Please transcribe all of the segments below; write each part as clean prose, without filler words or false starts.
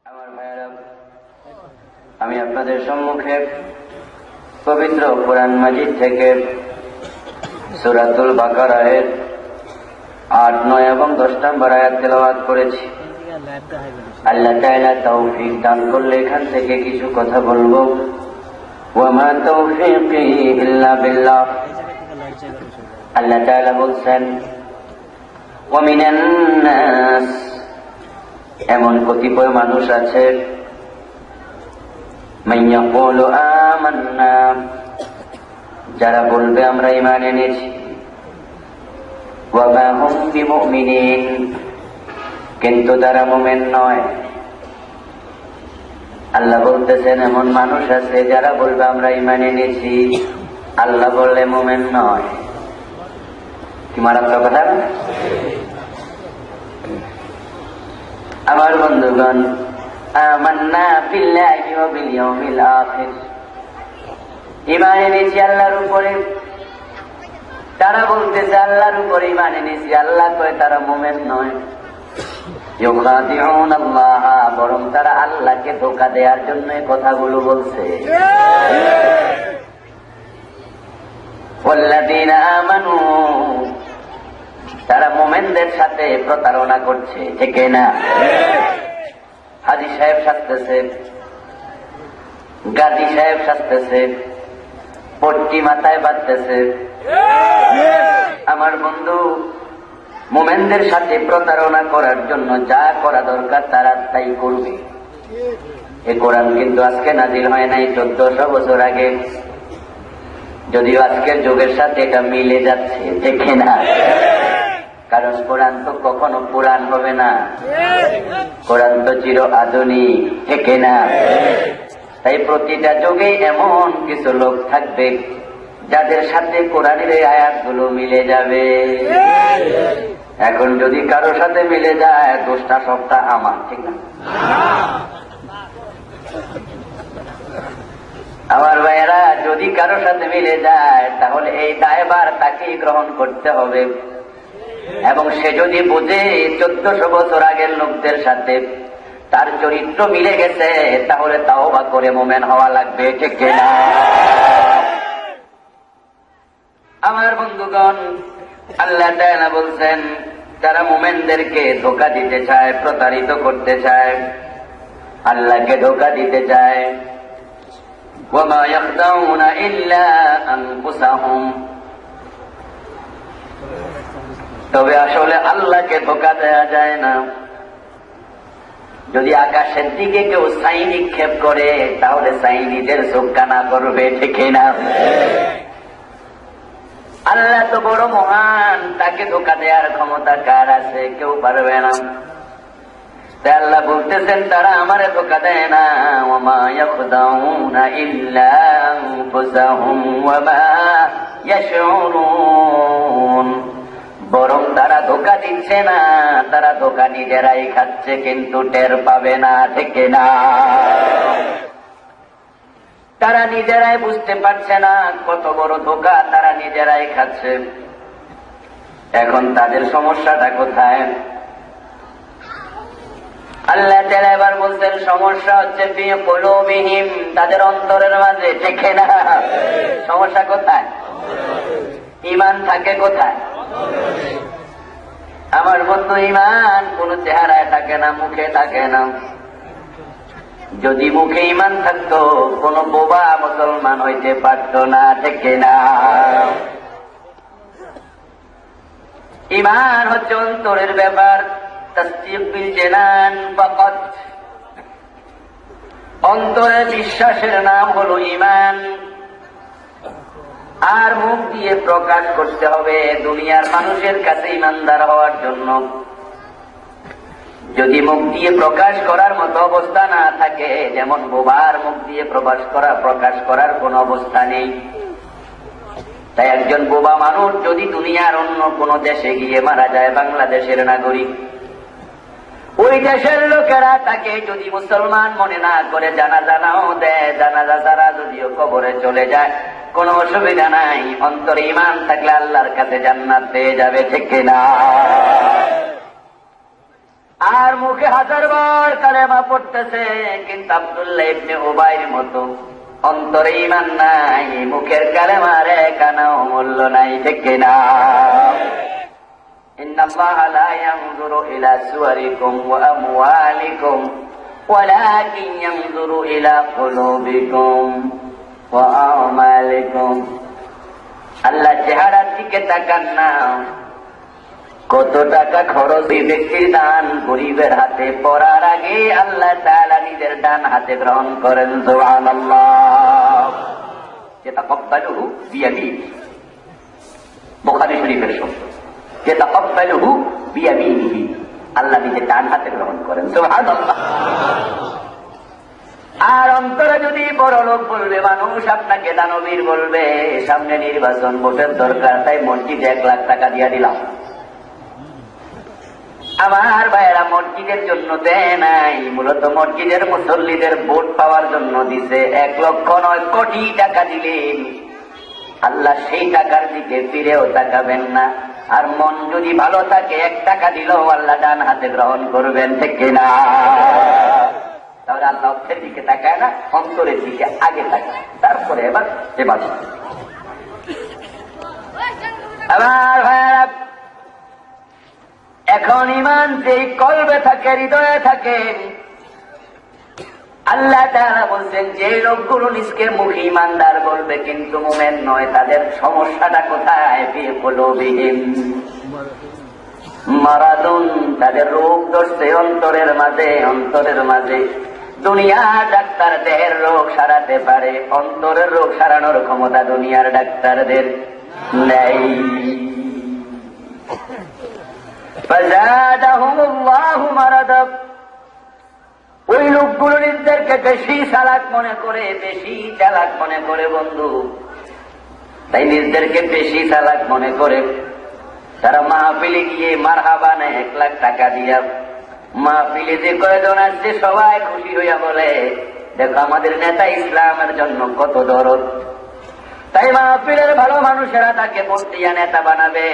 আমার ভাইয়েরা, আমি আপনাদের সম্মুখে পবিত্র কোরআন মাজিদ থেকে সূরাতুল বাকারার ৮, ৯ এবং ১০ নম্বর আয়াত তেলাওয়াত করেছি। আল্লাহ তাআলা তৌফিক দান করলে এখান থেকে কিছু কথা বলবো। ওয়া মা তৌফিকি ইল্লা বিল্লাহ। আল্লাহ তাআলা বলছেন, ওয়া মিনান নাস, এমন কতিপয় মানুষ আছে, মান ইয়াকুলু আমান্না, যারা বলবে আমরা ঈমান এনেছি, ওয়া মা হুম বিমুমিনিন, কিন্তু তারা মুমিন নয়। আল্লাহ বলতেছেন এমন মানুষ আছে যারা বলবে আমরা ঈমান এনেছি, আল্লাহ বললে মুমিন নয়। কি মারাত্মক কথা! আমার বন্ধুগণ, আমান্না বিল্লাহি ওয়া বিল ইয়াউমিল আখির, ঈমান এনেছি আল্লাহর উপরে। তারা বলতেছে আল্লাহর উপরে ঈমান এনেছি, আল্লাহ কয় তারা মুমিন নয়। ইউখাদিউন আল্লাহ, বরং তারা আল্লাহকে ধোঁকা দেওয়ার জন্য এই কথাগুলো বলছে। ওয়াল্লাযীনা আমানু, তারা মুমিনদের সাথে প্রতারণা করছে, ঠিক না? হাজী সাহেব সাজতেছে, গাজী সাহেব সাজতেছে, পট্টি মাথায় বাঁধতেছে। আমার বন্ধু, মুমিনদের সাথে প্রতারণা করার জন্য যা করা দরকার তারা তাই করবে। এ কোরআন কিন্তু আজকে নাজিল হয় নাই, 1400 বছর আগে। যদিও আজকের যুগের সাথে এটা মিলে যাচ্ছে, ঠিক না? কারণ কোরআন তো কখনো পুরান হবে না, কোরআন তো চির আধুনিক, ঠিক না? তাই প্রতিটা যুগে এমন কিছু লোক থাকবে যাদের সাথে কোরআনের এই আয়াতগুলো মিলে যাবে। এখন যদি কারোর সাথে মিলে যায়, দোষটা সবটা আমার, ঠিক না? আমার ভাইয়েরা, যদি কারোর সাথে মিলে যায় তাহলে এই দায়ভার তাকেই গ্রহণ করতে হবে। এবং সে যদি বুঝে 1400 বছর আগের লোকদের সাথে তার চরিত্র মিলে গেছে, তাহলে তাওবা করে মুমিন হওয়া লাগবে, ঠিক না? আমার বন্ধুগণ, আল্লাহ তাআলা বলছেন যারা মুমিনদেরকে ধোঁকা দিতে চায়, প্রতারিত করতে চায়, আল্লাহকে ধোঁকা দিতে চায়, ওয়া মা ইয়াখদাউনা ইল্লা আনফুসাহুম, তবে আসলে আল্লাহকে ধোঁকা দেয়া যায় না। যদি আকাশের দিকে কেউ ছাই নিক্ষেপ করে, তাহলে ছাই নিজের চোখ কানা করবে, ঠিক না? আল্লাহ তো বড় মহান, তাকে ধোঁকা দেওয়ার ক্ষমতা কার আছে? কেউ পারবে না। তাই আল্লাহ বলতেছেন তারা আমারে ধোঁকা দেয় না। ওয়া মা ইয়াখদাউনা ইল্লা আনফুসাহুম ওয়া মা ইয়াশউরুন, বরং তারা ধোঁকা দিচ্ছে না, তারা ধোঁকা নিজেরাই খাচ্ছে, কিন্তু টের পাবে না, ঠিক না? তারা নিজেরাই বুঝতে পারছে না কত বড় ধোঁকা তারা নিজেরাই খাচ্ছে। এখন তাদের সমস্যাটা কোথায়? আল্লাহ তাআলা এবার বলছেন সমস্যা হচ্ছে ফি কুলুবিহিম, তাদের অন্তরের মাঝে, ঠিক না? সমস্যা কোথায়? ঈমান থাকে কোথায়? আমার বন্ধু, ঈমান কোন চেহারায় থাকে না, মুখে থাকে না। যদি মুখে ঈমান থাকতো, কোন বোবা মুসলমান হইতে পারত না, ঠিক না? ঈমান হচ্ছে অন্তরের ব্যাপার। তাসদীক বিল জানান ফাকাত, অন্তরের বিশ্বাসের নাম হলো ঈমান। আর মুখ দিয়ে প্রকাশ করতে হবে দুনিয়ার মানুষের কাছে ঈমানদার হওয়ার জন্য। যদি মুখ দিয়ে প্রকাশ করার মতো অবস্থা না থাকে, যেমন বোবার মুখ দিয়ে প্রকাশ করার কোন অবস্থা নেই। তাই একজন বোবা মানুষ যদি দুনিয়ার অন্য কোন দেশে গিয়ে মারা যায়, বাংলাদেশের নাগরিক, ওই দেশের লোকেরা তাকে যদি মুসলমান মনে না করে জানাজা নাও দেয়, জানাজা ছাড়া যদিও কবরে চলে যায়, কোনো অসুবিধা নাই। অন্তরে ঈমান থাকলে আল্লাহর কাছে জান্নাত পেয়ে যাবে, ঠিক না? আর মুখে 1000 বার কালেমা পড়তেছে, কিন্তু আব্দুল্লাহ ইবনে উবাইর মতো অন্তরে ঈমান নাই, মুখের কালেমার একআনাও মূল্য নাই, ঠিক কিনা? ইন্নাল্লাহা লা ইয়ানজুরু ইলা সুওয়ারিকুম ওয়া আমওয়ালিকুম ওয়ালাকিন ইয়ানজুরু ইলা কুলুবিকুম ওয়া আমালিকুম। আল্লাহ চেহারার দিকে তাকান না, কত টাকা খরচ এই ব্যক্তির দান গরিবের হাতে পড়ার আগে আল্লাহ তাআলা নিজের ডান হাতে গ্রহণ করেন। সুবহানাল্লাহ। ইয়াতাকাব্বালুহু বিয়ামিনিহি, বুখারী শরীফের শব্দ, ইয়াতাকাব্বালুহু বিয়ামিনিহি, আল্লাহ নিজের ডান হাতে গ্রহণ করেন। সুবহানাল্লাহ। আর অন্তরে যদি বড় লোক বলবে, মানুষ আপনাকে দানবীর বলবে, সামনে নির্বাচন, ভোটের দরকার, তাই মসজিদে 1 লাখ টাকা দিয়ে দিলাম। আমার ভাইয়েরা মসজিদের জন্য দেয় নাই, মূলত মসজিদের মুসল্লিদের ভোট পাওয়ার জন্য দিছে। 1 লক্ষ নয়, কোটি টাকা দিলেন, আল্লাহ সেই টাকার দিকে ফিরেও তাকাবেন না। আর মন যদি ভালো থাকে, 1 টাকা দিলেও আল্লাহ ডান হাতে গ্রহণ করবেন, ঠিক কিনা? তাহলে আল্লাহ অর্থের দিকে তাকায় না, অন্তরের দিকে আগে তাকায়, তারপরে এবার এবাদত। আমার ভাইয়েরা, এখন ঈমান যেই কলবে থাকে, হৃদয়ে থাকে, আল্লাহ তাআলা বলছেন যে লোকগুলো নিজকে মুখে ঈমানদার বলবে কিন্তু মুমিন নয়, তাদের সমস্যাটা কোথায়? ফি কুলুবিহিম মারাদুন, তাদের রোগ ধরছে অন্তরের মাঝে। অন্তরের মাঝে দুনিয়ার ডাক্তার দেহের রোগ সারাতে পারে, অন্তরের রোগ সারানোর ক্ষমতা দুনিয়ার ডাক্তারদের নেই। ফাযাদাহুমুল্লাহু মারাদা, ওই লোকগুলো নিজেদেরকে বেশি চালাক মনে করে, বেশি চালাক মনে করে বন্ধু, তাই নিজেদেরকে বেশি চালাক মনে করে তারা মাহফিলে গিয়ে মারহাবা নেয় 1 লাখ টাকা দিয়া। মাহফিলে যে কয়জন আসছে সবাই খুশি হইয়া বলে, দেখো আমাদের নেতা ইসলামের জন্য কত দরদ। তাই মাহফিলের ভালো মানুষেরা তাকে ভোট দিয়া নেতা বানাবে।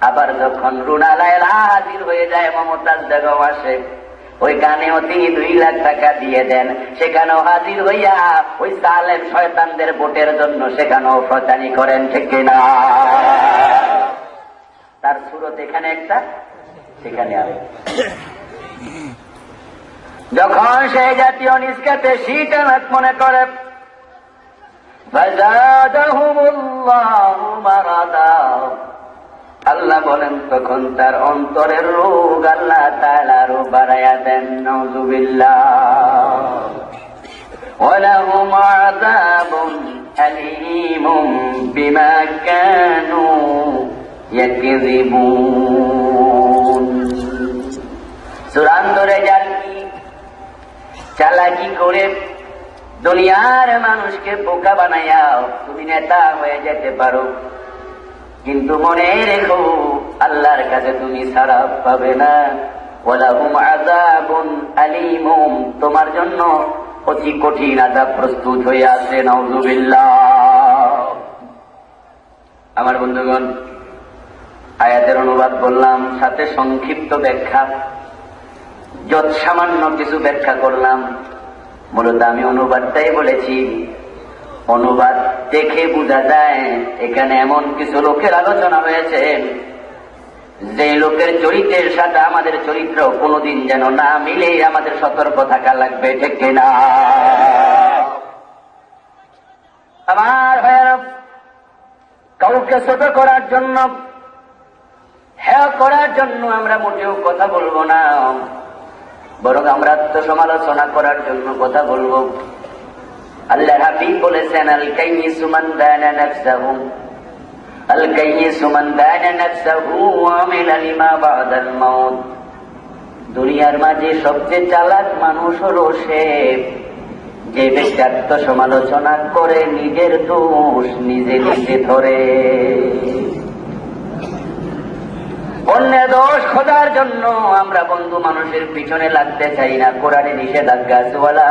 আবার যখন রুনা লায়লা হাজির হয়ে যায়, মমতাজ বেগম আসে, ওই গানেও তিনি 2 লাখ টাকা দিয়ে দেন, সেখানেও হাজির হইয়া ওই জালেম শয়তানদের ভোটের জন্য সেখানেও প্রচারী করেন, ঠিক কিনা? তার সুরত এখানে একটা, সেখানে আরেক। যখন সেই জাতীয় নিজকে বেশি চালাক মনে করে, ফাযাদাহুমুল্লাহু মারাদা, আল্লাহ বলেন তখন তার অন্তরের রোগ আল্লাহ তাআলা আরো বাড়ায়া দেন। নাউযুবিল্লাহ। ওয়ালাহুম আযাবুন আলীমুম বিমা কানু ইয়াকযিবুন। চূড়ান্তরে জানি চালাকি করে দুনিয়ার মানুষকে বোকা বানাইয়া তুমি নেতা হয়ে যেতে পারো, কিন্তু মনে রেখো আল্লাহর কাছে তুমি ছাড়া পাবে না। ওয়ালাহুম আযাবুন আলীমুম, তোমার জন্য অতি কঠিন আযাব প্রস্তুত হয়ে আছে। নাউযুবিল্লাহ। আমার বন্ধুগণ, আয়াতের অনুবাদ বললাম, সাথে সংক্ষিপ্ত ব্যাখ্যা, যত সামান্য কিছু ব্যাখ্যা করলাম। মূলত আমি অনুবাদটাই বলেছি। অনুবাদ দেখে বোঝা যায় এখানে এমন কিছু লোকের আলোচনা হয়েছে যে লোকের চরিত্রের সাথে আমাদের চরিত্র কোনোদিন যেন না মিলে, আমাদের সতর্ক থাকা লাগবে, ঠিক কিনা? আমার ভাইয়েরা, কাউকে ছোট করার জন্য, হ্যাঁ করার জন্য আমরা মোটেও কথা বলবো না, বরং আমরা আত্মসমালোচনা করার জন্য কথা বলবো। আল্লাহ হাবিব বলেছেন, আল কাইয়িসু মান দানা নাফসাহু, আল কাইয়িসু মান দানা নাফসাহু ওয়া আমিলা লিমা বাদাল মাউত। দুনিয়ার মাঝে সবচেয়ে চালাক মানুষ হলো সে যে ব্যক্তি আত্মসমালোচনা করে নিজের দোষ নিজে নিজে ধরে। অন্যের দোষ খোঁজার জন্য আমরা বন্ধু মানুষের পিছনে লাগতে চাই না। কোরআনে নিষেধাজ্ঞা আছে, ওয়ালা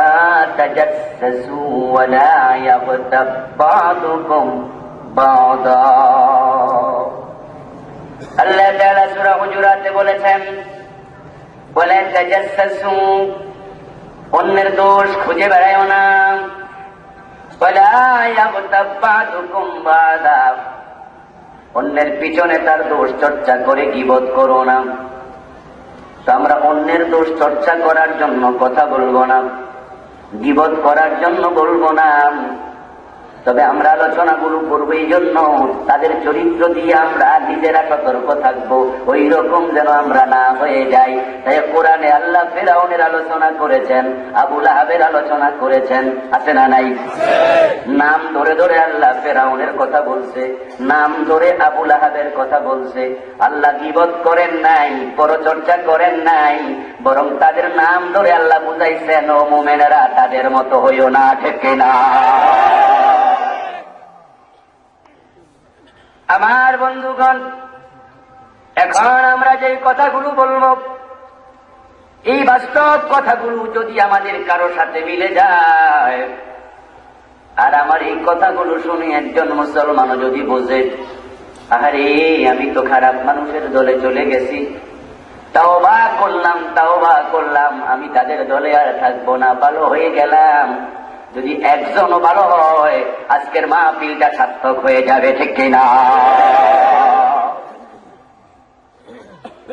তাজাসসু ওয়ালা ইয়াগতাব বা'দুকুম বা'দা। আল্লাহ তাআলা সূরা হুজুরাতে বলেছেন, ওয়ালা তাজাসসু, অন্যের দোষ খুঁজে বেড়ায়ও না। ওয়ালা ইয়াগতাব বা'দুকুম বা'দা, অন্যের পিছনে তার দোষ চর্চা করে গীবত করো না। তো আমরা অন্যের দোষ চর্চা করার জন্য কথা বলবো না, গীবত করার জন্য বলবো না, তবে আমরা আলোচনাগুলো করবো এই জন্য তাদের চরিত্র দিয়ে আমরা নিজেরা সতর্ক থাকবো, ওই রকম যেন আমরা না হয়ে যাই। তাই কোরআনে আল্লাহ ফেরাউনের আলোচনা করেছেন, আবু লাহাবের আলোচনা করেছেন, আছে না নাই? নাম ধরে ধরে আল্লাহ ফেরাউনের কথা বলছে, নাম ধরে আবু লাহাবের কথা বলছে। আল্লাহ গীবত করেন নাই, পরচর্চা করেন নাই, বরং তাদের নাম ধরে আল্লাহ বুঝাইছেন, ও মুমিনেরা তাদের মতো হইও না, ঠিক না? আমার বন্ধুগণ, এখন আমরা যে কথাগুলো বলবো, এই বাস্তব কথাগুলো যদি আমাদের কারো সাথে মিলে যায়, আর আমার এই কথাগুলো শুনে একজন মুসলমানও যদি বোঝে, আরে আমি তো খারাপ মানুষের দলে চলে গেছি, তাওবা করলাম, আমি তাদের দলে আর থাকবো না, ভালো হয়ে গেলাম। যদি একজনও ভালো হয়, আজকের মাহফিলটা সার্থক হয়ে যাবে, ঠিক কিনা?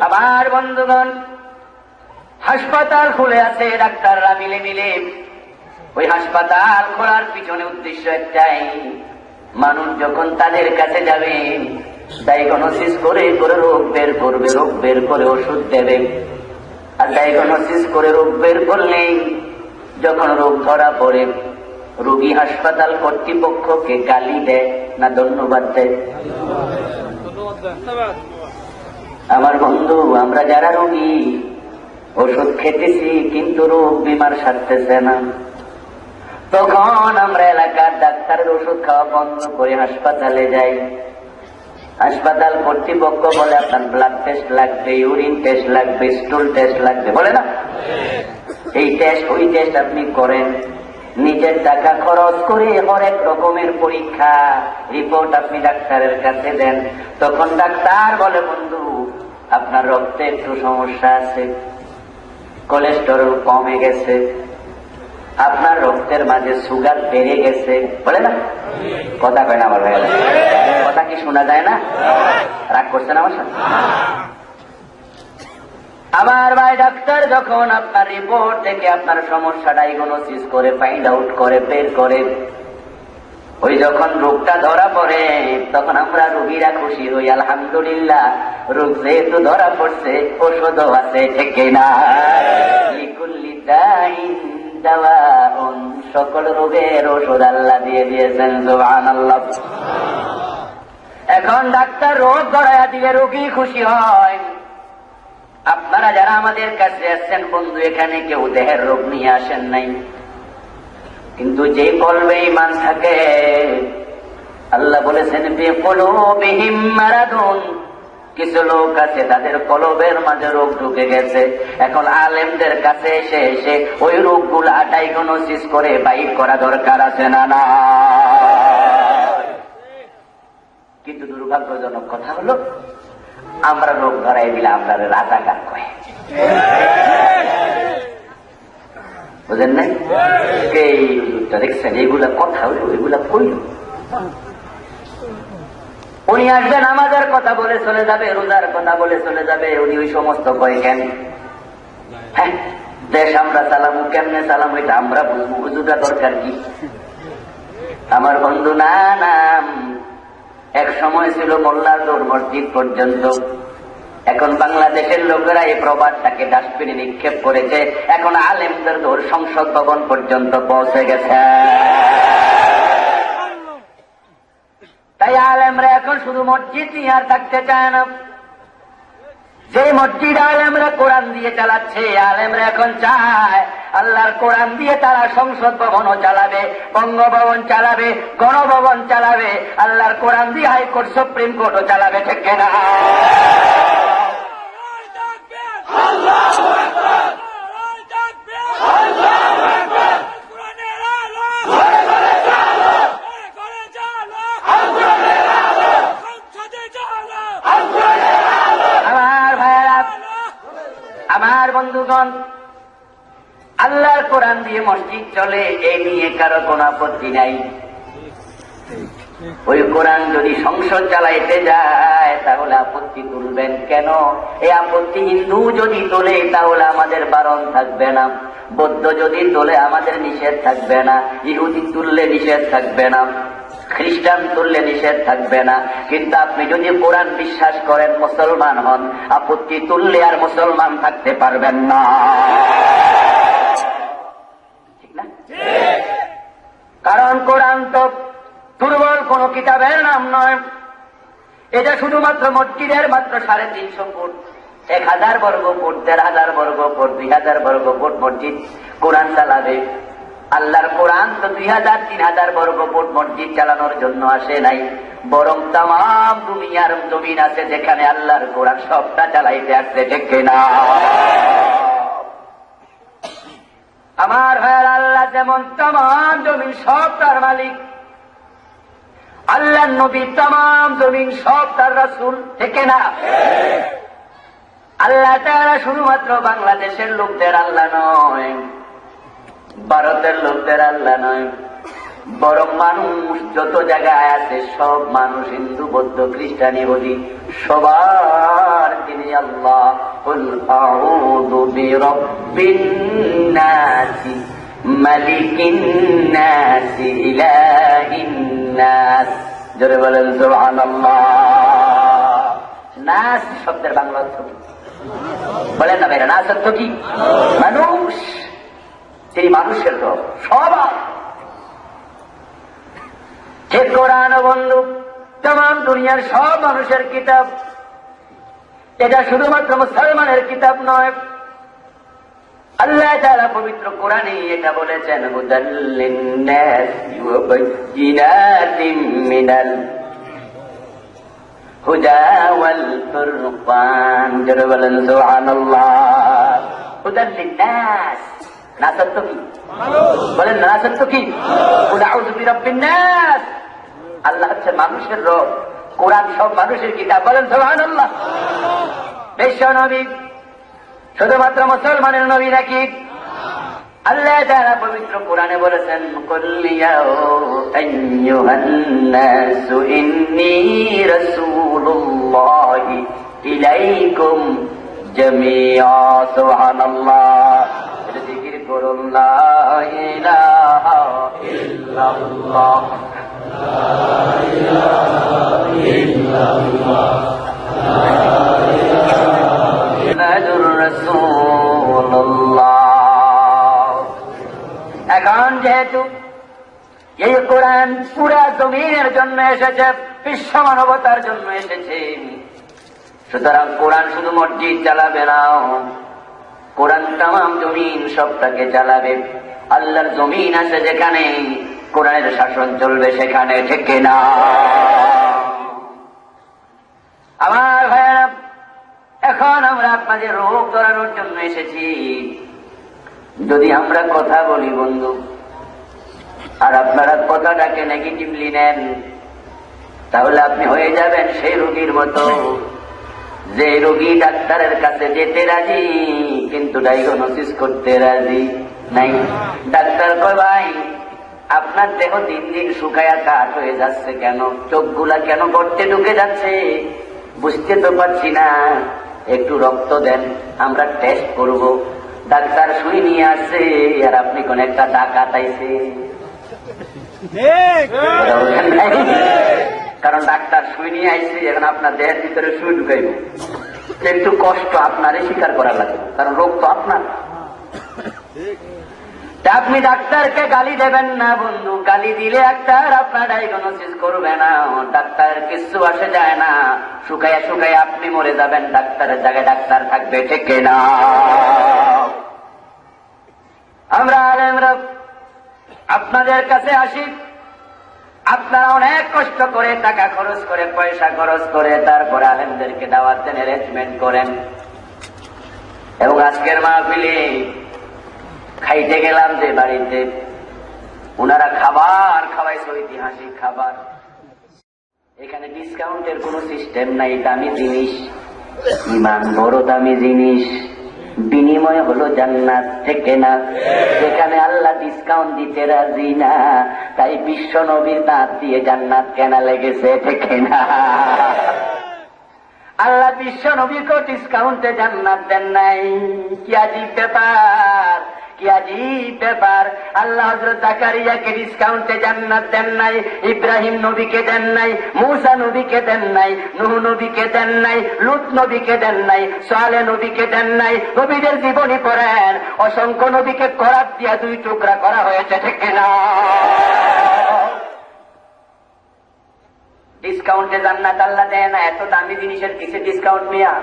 আমার বন্ধুগণ, হাসপাতাল খুলে আছে, ডাক্তাররা মিলে মিলে। ওই হাসপাতাল খোলার পিছনে উদ্দেশ্য একটাই, মানুষ যখন তাদের কাছে যাবে, ডায়াগনোসিস করে করে রোগ বের করবে, রোগ বের করে ওষুধ দেবে। আর ডায়াগনোসিস করে রোগ বের করলেই যখন রোগ ধরা পড়ে, রোগী হাসপাতাল কর্তৃপক্ষকে গালি দেয় না ধন্যবাদ দেয়? আমার বন্ধু, আমরা যারা রোগী ওষুধ খেতেছি কিন্তু রোগ বিমার সারতেছে না, তখন আমরা এলাকার ডাক্তারের ওষুধ খাওয়া বন্ধ করে হাসপাতালে যাই। হাসপাতাল কর্তৃপক্ষ বলে আপনার ব্লাড টেস্ট লাগবে, ইউরিন টেস্ট লাগবে, স্টুল টেস্ট লাগবে, বলে না? এই টেস্ট ওই টেস্ট আপনি করেন, নিজের টাকা খরচ করে হরেক রকমের পরীক্ষা রিপোর্ট আপনি ডাক্তারের কাছে দেন। তখন ডাক্তার বলে, বন্ধু আপনার রক্তে একটু সমস্যা আছে, কোলেস্টেরল কমে গেছে, আপনার রক্তের মাঝে সুগার বেড়ে গেছে, বলে না? কথা কয় না আমার ভাইয়েরা? কথা কি শোনা যায় না? রাগ করছেন আমার সাথে? আমার ভাই, ডাক্তার যখন আপনার রিপোর্ট থেকে আপনার সমস্যা ডায়াগনোসিস করে ফাইন্ড আউট করে বের করে, ওই যখন রোগটা ধরা পড়ে, তখন আমরা রোগীরা খুশি হই, আলহামদুলিল্লাহ রোগ যেহেতু ধরা পড়ছে ওষুধও আছে, ঠিক না? লিকুল্লি দাইন দাওয়াউন, সকল রোগের ওষুধ আল্লাহ দিয়ে দিয়েছেন, সুবহানাল্লাহ। এখন ডাক্তার রোগ ধরায়া দিলে রোগী খুশি হয়। আপনারা যারা আমাদের কাছে আসছেন বন্ধু, এখানে কেউ দেহের রোগ নিয়ে আসেন নাই, কিন্তু যে কলবে ঈমান থাকে, আল্লাহ বলেছেন বিকুলুবিহিম মারাদুন, কিছু লোক আছে তাদের কলবের মাঝে রোগ ঢুকে গেছে। এখন আলেমদের কাছে এসে এসে ওই রোগগুলা ডায়াগনোসিস করে বাইর করা দরকার আছে না? না। কিন্তু দুর্ভাগ্যজনক কথা হলো, আমরা রোগ ধরাই দিলে আমরা রাজাকার কয়, বুঝেন নাই? এই হুজুরটা দেখছেন, এইগুলা কথা হলো, এগুলা কইল। উনি আসবেন আমাদের কথা বলে চলে যাবে, রোজার কথা বলে চলে যাবে, উনি ওই সমস্ত কয় কেন? হ্যাঁ, দেশ আমরা চালাবো, কেমনে চালাবো এটা আমরা বুঝবো, হুজুরটা দরকার কি? আমার বন্ধু, না না, এক সময় ছিল মোল্লার দৌড় মসজিদ পর্যন্ত, এখন বাংলাদেশের লোকেরা এই প্রবাদটাকে ডাস্টবিনে নিক্ষেপ করেছে, এখন আলেমদের দৌড় সংসদ ভবন পর্যন্ত পৌঁছে গেছে। তাই আলেমরা এখন শুধু মসজিদ নিয়ে আর থাকতে চায় না। যে মসজিদ আলেমরা কোরআন দিয়ে চালাচ্ছে, আলেমরা এখন চায় আল্লাহর কোরআন দিয়ে তারা সংসদ ভবনও চালাবে, বঙ্গভবন চালাবে, গণভবন চালাবে, আল্লাহর কোরআন দিয়ে হাইকোর্ট সুপ্রিম কোর্টও চালাবে, ঠিক না? আমার বন্ধুগণ, আল্লাহর কোরআন দিয়ে মসজিদ চলে, এই নিয়ে কারো কোনো আপত্তি নাই। ওই কোরআন যদি সংসদ চালাইতে যায় তাহলে আপত্তি তুলবেন কেন? এই আপত্তি হিন্দু যদি তোলে তাহলে আমাদের বারণ থাকবে না, বৌদ্ধ যদি তোলে আমাদের নিষেধ থাকবে না, ইহুদি তুললে নিষেধ থাকবে না, খ্রিস্টান তুললে নিষেধ থাকবে না। কিন্তু আপনি যদি কোরআন বিশ্বাস করেন, মুসলমান হন, আপত্তি তুললে আর মুসলমান থাকতে পারবেন না, ঠিক না? কারণ কোরআন তো দুর্বল কোন কিতাবের নাম নয়। এটা শুধুমাত্র মসজিদের মাত্র 350 ফুট, 1000 বর্গ ফুট, 1500 বর্গ ফুট, 2000 বর্গ ফুট মসজিদ কোরআন চালাবে। আল্লাহর কোরআন তো 2000-3000 বর্গ ফুট মসজিদ চালানোর জন্য আসে নাই, বরং তাম দুনিয়ার জমিন আছে যেখানে আল্লাহর কোরআন সবটা চালাইতে আসছে, ঠিক কিনা? আমার ভাইয়ের, আল্লাহ যেমন তাম জমিন সব তার মালিক, আল্লাহর নবী তাম জমিন সব তার রাসূল, ঠিক না? আল্লাহ তাআলা শুধুমাত্র বাংলাদেশের লোকদের আল্লাহ নয়, ভারতের লোকদের আল্লাহ নয়, বরং মানুষ যত জায়গায় আছে সব মানুষ, হিন্দু বৌদ্ধ খ্রিস্টান ইহুদি, সবার তিনি আল্লাহ। কুল আউযু বিরাব্বিন নাস মালিকিন নাস ইলাহিন নাস। জোরে বলেন সুবহানাল্লাহ। নাস শব্দের বাংলা অর্থ কি বলেন না ভাইরা? নাস অর্থ কি? মানুষ। তিনি মানুষের রব, সবার। যে কোরআন বন্ধু তাম দুনিয়ার সব মানুষের কিতাব, এটা শুধুমাত্র মুসলমানের কিতাব নয়। আল্লাহ তাআলা পবিত্র কোরআনে এটা বলেছেন, হুদাল লিন-নাস ওয়া বায়্যিনাতিম মিনাল হুদা ওয়াল ফুরকান। যারা বলেন সুবহানাল্লাহ। হুদাল লিন-নাস, নাস অর্থ কি? বলেন নাস অর্থ কি? কুল আউযু বিরাব্বিন নাস। আল্লাহ হচ্ছে মানুষের রব, কোরআন সব মানুষের কিতাব, বলেন সুবহানাল্লাহ। বিশ্ব নবী শুধুমাত্র মুসলমানের নবী নাকি? আল্লাহ তাআলা পবিত্র কোরআনে বলেছেন, কুল ইয়া আইয়ুহান নাসু ইন্নী রাসূলুল্লাহি ইলাইকুম জামিআ। সুবহানাল্লাহ। এটা জিকির করুন, লা ইলাহা ইল্লাল্লাহ, লা ইলাহা ইল্লাল্লাহ, লা এখন যেহেতু এই কোরআন পুরা জমিনের জন্য এসেছে, বিশ্ব মানবতার জন্য এসেছে, সুতরাং কোরআন শুধু মসজিদ চালাবে না, কোরআন তাম জমিন সবটাকে চালাবে। আল্লাহর জমিন আছে যেখানে কোরআনের শাসন চলবে সেখানে, ঠিক না? আমার ভাইয়েরা, এখন আমরা আপনাদের রোগ ধরানোর জন্য এসেছি। যদি আমরা কথা বলি বন্ধু, আর আপনারা কথাটাকে নেগেটিভলি নেন, তাহলে আপনি হয়ে যাবেন সেই রোগীর মতো, যে রোগী ডাক্তারের কাছে যেতে রাজি কিন্তু ডায়াগনোসিস করতে রাজি নাই। ডাক্তার কয়, ভাই আপনার দেহ দিন দিন শুকায়া কাঠ হয়ে যাচ্ছে কেন? চোখগুলা কেন গর্তে ঢুকে যাচ্ছে? বুঝতে তো পারছি না, একটু রক্ত দেন, আমরা টেস্ট করব। ডাক্তার সুই নিয়ে আসছে আর আপনি কোন একটা ডাকাত আইছে। কারণ ডাক্তার সুই নিয়ে আইছে, এখন আপনার দেহের ভিতরে সুই ঢুকাইব, একটু কষ্ট আপনারই স্বীকার করা লাগবে, কারণ রোগ তো আপনার। আপনি ডাক্তারকে গালি দেবেন না বন্ধু, গালি দিলে ডাক্তার আপনার ডায়াগনোসিস করবে না। ডাক্তারের কিছু আসে যায় না, শুকাইয়া শুকাইয়া আপনি মরে যাবেন, ডাক্তারের জায়গায় ডাক্তার থাকবে, ঠিক না? আমরা আলেমরা আপনাদের কাছে আসি, আপনারা অনেক কষ্ট করে টাকা খরচ করে, পয়সা খরচ করে তারপরে আলেমদেরকে দাওয়াত দেন, অ্যারেঞ্জমেন্ট করেন। এবং আজকের মাহফিলে খাইতে গেলাম যে বাড়িতে, ওনারা খাবার খাওয়াইছে, ঐতিহাসিক খাবার। এখানে ডিসকাউন্টের কোন সিস্টেম নাই, দামি জিনিস, ইমান বড় দামি জিনিস, বিনিময় হলো জান্নাত, থেকে না? যেখানে আল্লাহ ডিসকাউন্ট দিতে রাজি না, তাই বিশ্ব নবীর দাঁত দিয়ে জান্নাত কেনা লেগেছে, থেকে না? আল্লাহ বিশ্ব নবীকে ডিসকাউন্টে জান্নাত দেন নাই। কি আজীব ব্যাপার, কি আজীব ব্যাপার। আল্লাহ হযরত জাকারিয়াকে ডিসকাউন্টে জান্নাত দেন নাই, ইব্রাহিম নবীকে দেন নাই, মূসা নবীকে দেন নাই, নূহ নবীকে দেন নাই, লূত নবীকে দেন নাই, সালেহ নবীকে দেন নাই। নবীদের জীবনী পড়েন, অসংখ্য নবীকে করাত দিয়া 2 টুকরা করা হয়েছে, ঠিক না? ডিসকাউন্টে জান্নাত আল্লাহ দেয় না। এত দামি জিনিসের কিসে ডিসকাউন্ট মিয়া?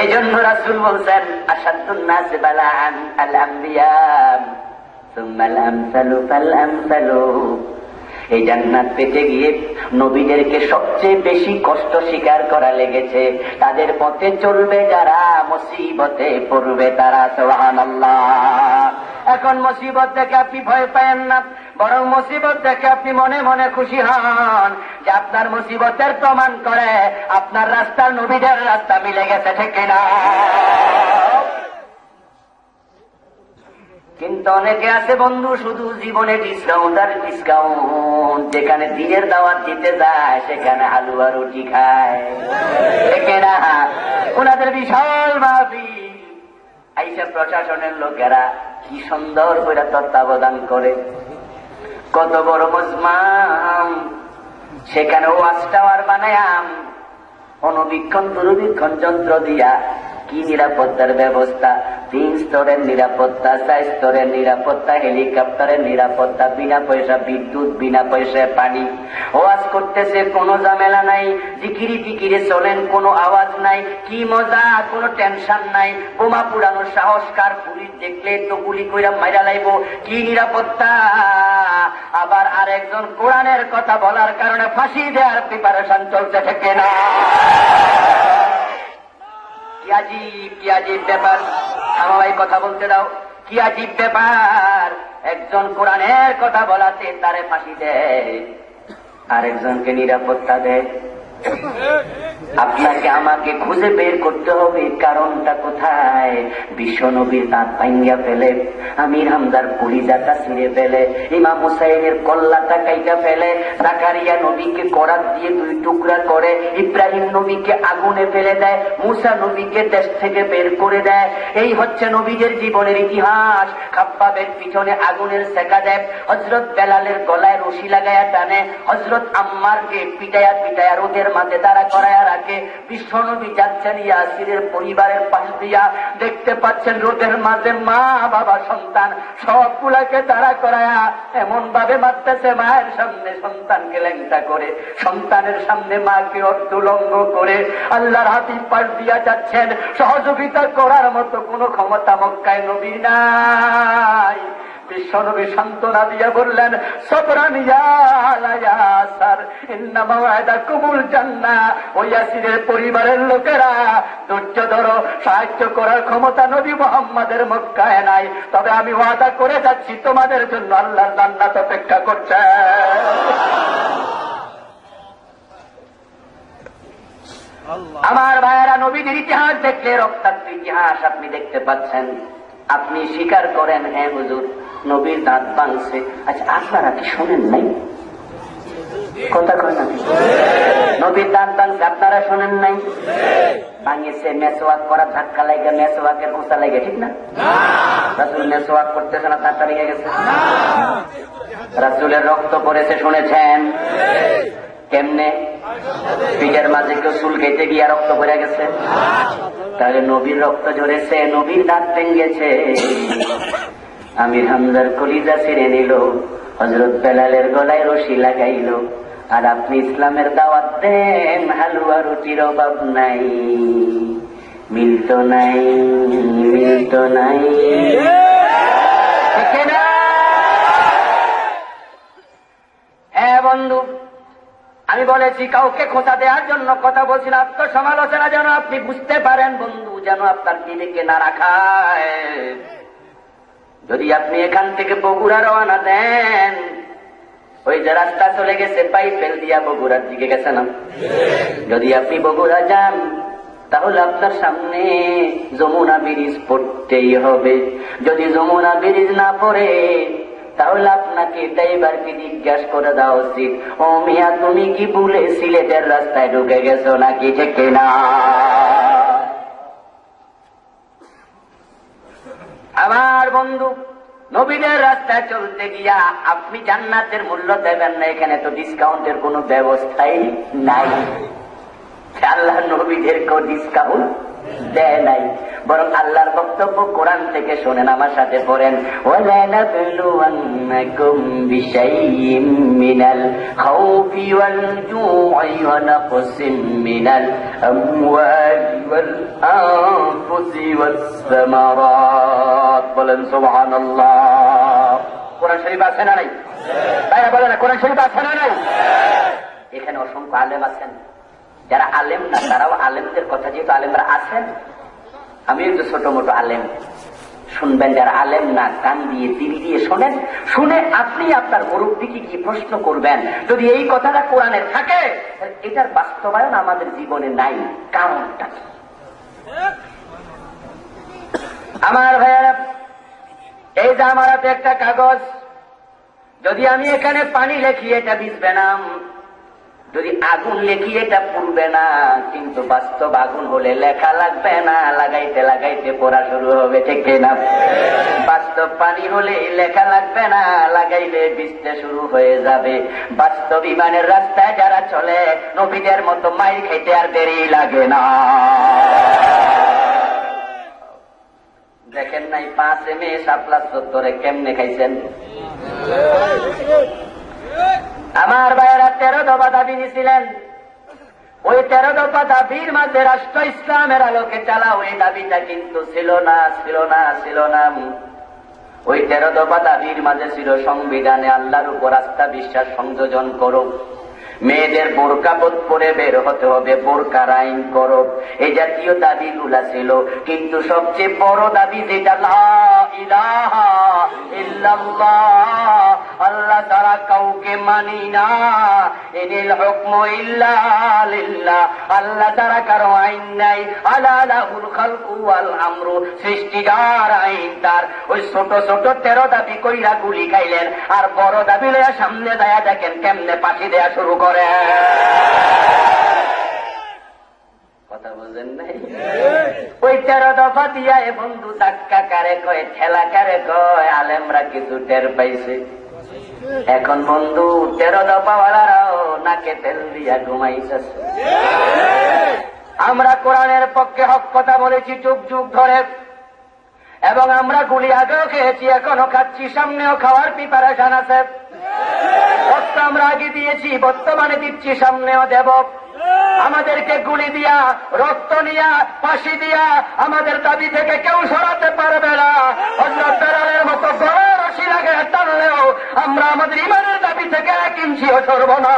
এই জন্য রাসূল বলছেন, আশাদ্দুন নাস বালাআন আল আম্বিয়া সুম্মাল আমসালু ফাল আমসালু। এই জান্নাত পেতে গিয়ে নবীদেরকে সবচেয়ে বেশি কষ্ট স্বীকার করা লেগেছে। তাদের পথে চলবে যারা, মুসিবতে পড়বে তারা। সুবহানাল্লাহ। এখন মুসিবত দেখে আপনি ভয় পায়েন না, বরং মুসিবত দেখে আপনি মনে মনে খুশি হন যে আপনার মুসিবতের প্রমাণ করে আপনার রাস্তার নবীদের রাস্তা মিলে গেছে, ঠিক না? কিন্তু অনেকে আছে বন্ধু, শুধু জীবনে ডিসকাউন্ট আর ডিসকাউন্ট। যেখানে দিনের দাওয়াত দিতে যায় সেখানে হালুয়া রুটি খায়, ঠিক না? ওনাদের বিশাল মাহফিল, আইসা প্রশাসনের লোকেরা কি সুন্দর করে তত্ত্বাবধান করে, কত বড় মজমাম, সেখানে ওয়াচ টাওয়ার বানায়াম, অনুবীক্ষণ দূরবীক্ষণ যন্ত্র দিয়া কি নিরাপত্তার ব্যবস্থা, 3 স্তরের নিরাপত্তা, 4 স্তরের নিরাপত্তা, হেলিকপ্টারের নিরাপত্তা, বিনা পয়সা বিদ্যুৎ, বিনা পয়সায় পানি। ওয়াজ করতেছে, কোনো ঝামেলা নাই, জিকিরি ফিকিরে চলেন, কোনো আওয়াজ নাই, কি মজা, কোনো টেনশন নাই। বোমা পুরানোর সাহস কার? পুলিশ দেখলে তো গুলি কইরা মাইরা লাইব, কি নিরাপত্তা। আবার আরেকজন কোরআনের কথা বলার কারণে ফাঁসি দেওয়ার প্রিপারেশন চলছে, ঠিক না? কি আজীব, কি আজীব ব্যাপার। আমার কথা বলতে দাও। কি আজীব ব্যাপার, একজন কোরআনের কথা বলাতে তারে ফাঁসি দেয়, আরেকজনকে নিরাপত্তা দেয়। আপনাকে আমাকে খুঁজে বের করতে হবে কারণটা কোথায়। বিশ্ব নবীর দাঁত ভাঙ্গা ফেলে, আমির হামজার কলিজাটা ছিঁড়ে ফেলে, ইমাম হুসাইনের কল্লাটা কাইটা ফেলে, জাকারিয়া নবীকে করাত দিয়ে 2 টুকরা করে, ইব্রাহিম নবীকে আগুনে ফেলে দেয়, মূসা নবীকে দেশ থেকে বের করে দেয়। এই হচ্ছে নবীদের জীবনের ইতিহাস। খাব্বাবের পিছনে আগুনের সেকা দেয়, হযরত বেলালের গলায় রশি লাগায়া টানে, হযরত আম্মারকে পিটায়া পিটায়া রোদের মাঝে দাঁড়া করায়া রাখে। বিশ্ব নবী যাচ্ছেন ইয়াসিরের পরিবারের পাশ দিয়া, দেখতে পাচ্ছেন রোদের মাঝে মা বাবা সন্তান সবগুলাকে দাঁড়া করায়া এমন ভাবে মারতেছে, মায়ের সামনে সন্তানকে ল্যাংটা করে, সন্তানের সামনে মাকে অর্ধলঙ্গ করে। আল্লাহর হাবিব পাশ দিয়া যাচ্ছেন, সহযোগিতা করার মতো কোনো ক্ষমতা মক্কায় নবী নাই। বিশ্বনবী সান্ত্বনা দিয়ে বললেন, সবরান ইয়া আলা ইয়াসার, ইন্না মাওয়াদাকুমুল জান্নাহ। ওই ইয়াসিরের পরিবারের লোকেরা ধৈর্য ধরো, সাহায্য করার ক্ষমতা নবী মুহাম্মাদের মক্কায় নাই, তবে আমি ওয়াদা করে যাচ্ছি তোমাদের জন্য আল্লাহর জান্নাত অপেক্ষা করছে। আমার ভাইয়েরা, নবীদের ইতিহাস দেখলে রক্তাক্ত ইতিহাস আপনি দেখতে পাচ্ছেন। আপনি স্বীকার করেন, হ্যাঁ হুজুর নবীর দাঁত ভাঙছে। আচ্ছা, আপনারা কি শোনেন নাই? কথা কয় না? নবীর দাঁত ভাঙছে, আপনারা শোনেন নাই? ভাঙিয়েছে মেসওয়াক করা, ধাক্কা লাগে, মেসওয়াকের পোঁচা লাগে, ঠিক না? রাসূল মেসওয়াক করতেছে না, ধাক্কা লেগে গেছে। রাসূলের রক্ত পড়েছে, শুনেছেন? কেমনে? পিঠের মাঝে কেউ চুল কেটে গিয়া রক্ত পড়ে গেছে? তাহলে নবীর রক্ত ঝরেছে, নবীর দাঁত ভেঙেছে। আমির হামজার কলিজা ছিঁড়ে নিল, হযরত বেলালের গলায় রশি লাগাইল। আর আপনি ইসলামের দাওয়াত দেন, হালুয়া রুটির অভাব নাই, মিলত নাই, মিলত নাই। হ্যাঁ বন্ধু, আমি বলেছি কাউকে খোঁচা দেওয়ার জন্য কথা বলছি না, আত্মসমালোচনা যেন আপনি বুঝতে পারেন বন্ধু, যেন আপনার দিদিকে না রাখায়। যদি আপনি এখান থেকে বগুড়া রওনা দেন, ওই যে রাস্তা চলে গেছে পাইপেল দিয়া বগুড়ার দিকে গেছে না, যদি আপনি বগুড়া যান, তাহলে আপনার সামনে যমুনা ব্রিজ পড়তেই হবে। যদি যমুনা ব্রিজ না পড়ে তাহলে আপনাকে ড্রাইভারকে জিজ্ঞাসা করে দেওয়া উচিত, ও মিয়া তুমি কি ভুলে সিলেটের রাস্তায় ঢুকে গেছো নাকি, ঠিক না? আমার বন্ধু, নবীদের রাস্তায় চলতে গিয়া আপনি জান্নাতের মূল্য দেবেন না, এখানে তো ডিসকাউন্টের কোনো ব্যবস্থাই নাই। আল্লাহ নবীদেরকেও ডিসকাউন্ট দেয় নাই, বরং আল্লাহর বক্তব্য কোরআন থেকে শোনেন, আমার সাথে পড়েন। ওয়ালানাবলুওয়ান্নাকুম বিশাইইম মিনাল খাউফি ওয়াল জু'i ওয়া নাকসিম মিনাল আমওয়ালি ওয়াল আনফুসি ওয়াস সামারাত। বলেন সুবহানাল্লাহ। কোরআন শরীফ আছে না নাই? ভাইরা বলেন, কোরআন শরীফ আছে না নাই? এখানে অসংখ্য আলেম আছেন, যারা আলেম না তারাও আলেমদের কথা, যেহেতু আলেমরা আছেন, আমি একটু ছোট মোটো আলেম, শুনবেন। যারা আলেম না কান দিয়ে দিল দিয়ে শোনেন, শুনে আপনি আপনার মুরব্বিকে কি প্রশ্ন করবেন, যদি এই কথাটা কোরআনে থাকে এটার বাস্তবায়ন আমাদের জীবনে নাই, কারণটা কি? আমার ভাইয়ারা, এই যে আমার হাতে একটা কাগজ, যদি আমি এখানে পানি লেখি এটা ভিজবে না, যদি আগুন লেখি এটা পুড়বে না, কিন্তু বাস্তব আগুন হলে লেখা লাগবে না, লাগাইতে লাগাইতে পড়া শুরু হবে, ঠিক না? বাস্তব পানি হলে লেখা লাগবে না, লাগাইলে ভিজতে শুরু হয়ে যাবে। বাস্তব ইমানের রাস্তায় যারা চলে নবীদের মতো মাইর খাইতে আর দেরি লাগে না। দেখেন নাই 5 মে শাপলা চত্বরে কেমনে খাইছেন? আমার ভাইয়েরা 13 দফা দাবি নিয়েছিলেন, ওই 13 দফা দাবির মাঝে রাষ্ট্র ইসলামের আলোকে চালাও, ওই দাবিটা কিন্তু ছিল না। ওই 13 দফা দাবির মাঝে ছিল সংবিধানে আল্লাহর উপর আস্থা বিশ্বাস সংযোজন করো, মেয়েদের বোরকা পরে বের হতে হবে, বোরকার আইন করো, এই জাতীয় দাবিগুলা ছিল। কিন্তু সবচেয়ে বড় দাবি যেটা, লা ইলাহা ইল্লাল্লাহ, আল্লাহ ছাড়া কাউকে মানি না, ইনিল হুকমু ইল্লা লিল্লাহ, আল্লাহ ছাড়া কারো আইন নাই, আলা লাহুল খালকু ওয়াল আমরু, সৃষ্টির আইন তার। ওই ছোট ছোট 13 দাবি কইরা গুলি খাইলেন, আর বড় দাবি লইয়া সামনে দায়া দেখেন কেমনে পাখি দেয়া শুরু করে। কথা বুঝেন নাই? ওই 13 দফা দিয়া এ বন্ধু ধাক্কা কারে কয়, ঠেলা কারে কয়, আলেমরা কিছু টের পাইছে। এখন বন্ধু 13 দফাওয়ালারাও নাকে তেল দিয়া ঘুমাইতেছে। আমরা কোরআনের পক্ষে হক কথা বলেছি যুগ যুগ ধরে, এবং আমরা গুলি আগেও খেয়েছি, এখনো খাচ্ছি, সামনেও খাওয়ার প্রিপারেশন আছে। রক্ত আমরা আগে দিয়েছি, বর্তমানে দিচ্ছি, সামনেও দেব। আমাদেরকে গুলি দিয়া, রক্ত নিয়া, ফাঁসি দিয়া আমাদের দাবি থেকে কেউ সরাতে পারবে না। হযরত বেলালের মতো বড় রশি লাগে টানলেও আমরা আমাদের ইমানের দাবি থেকে 1 ইঞ্চিও সরব না।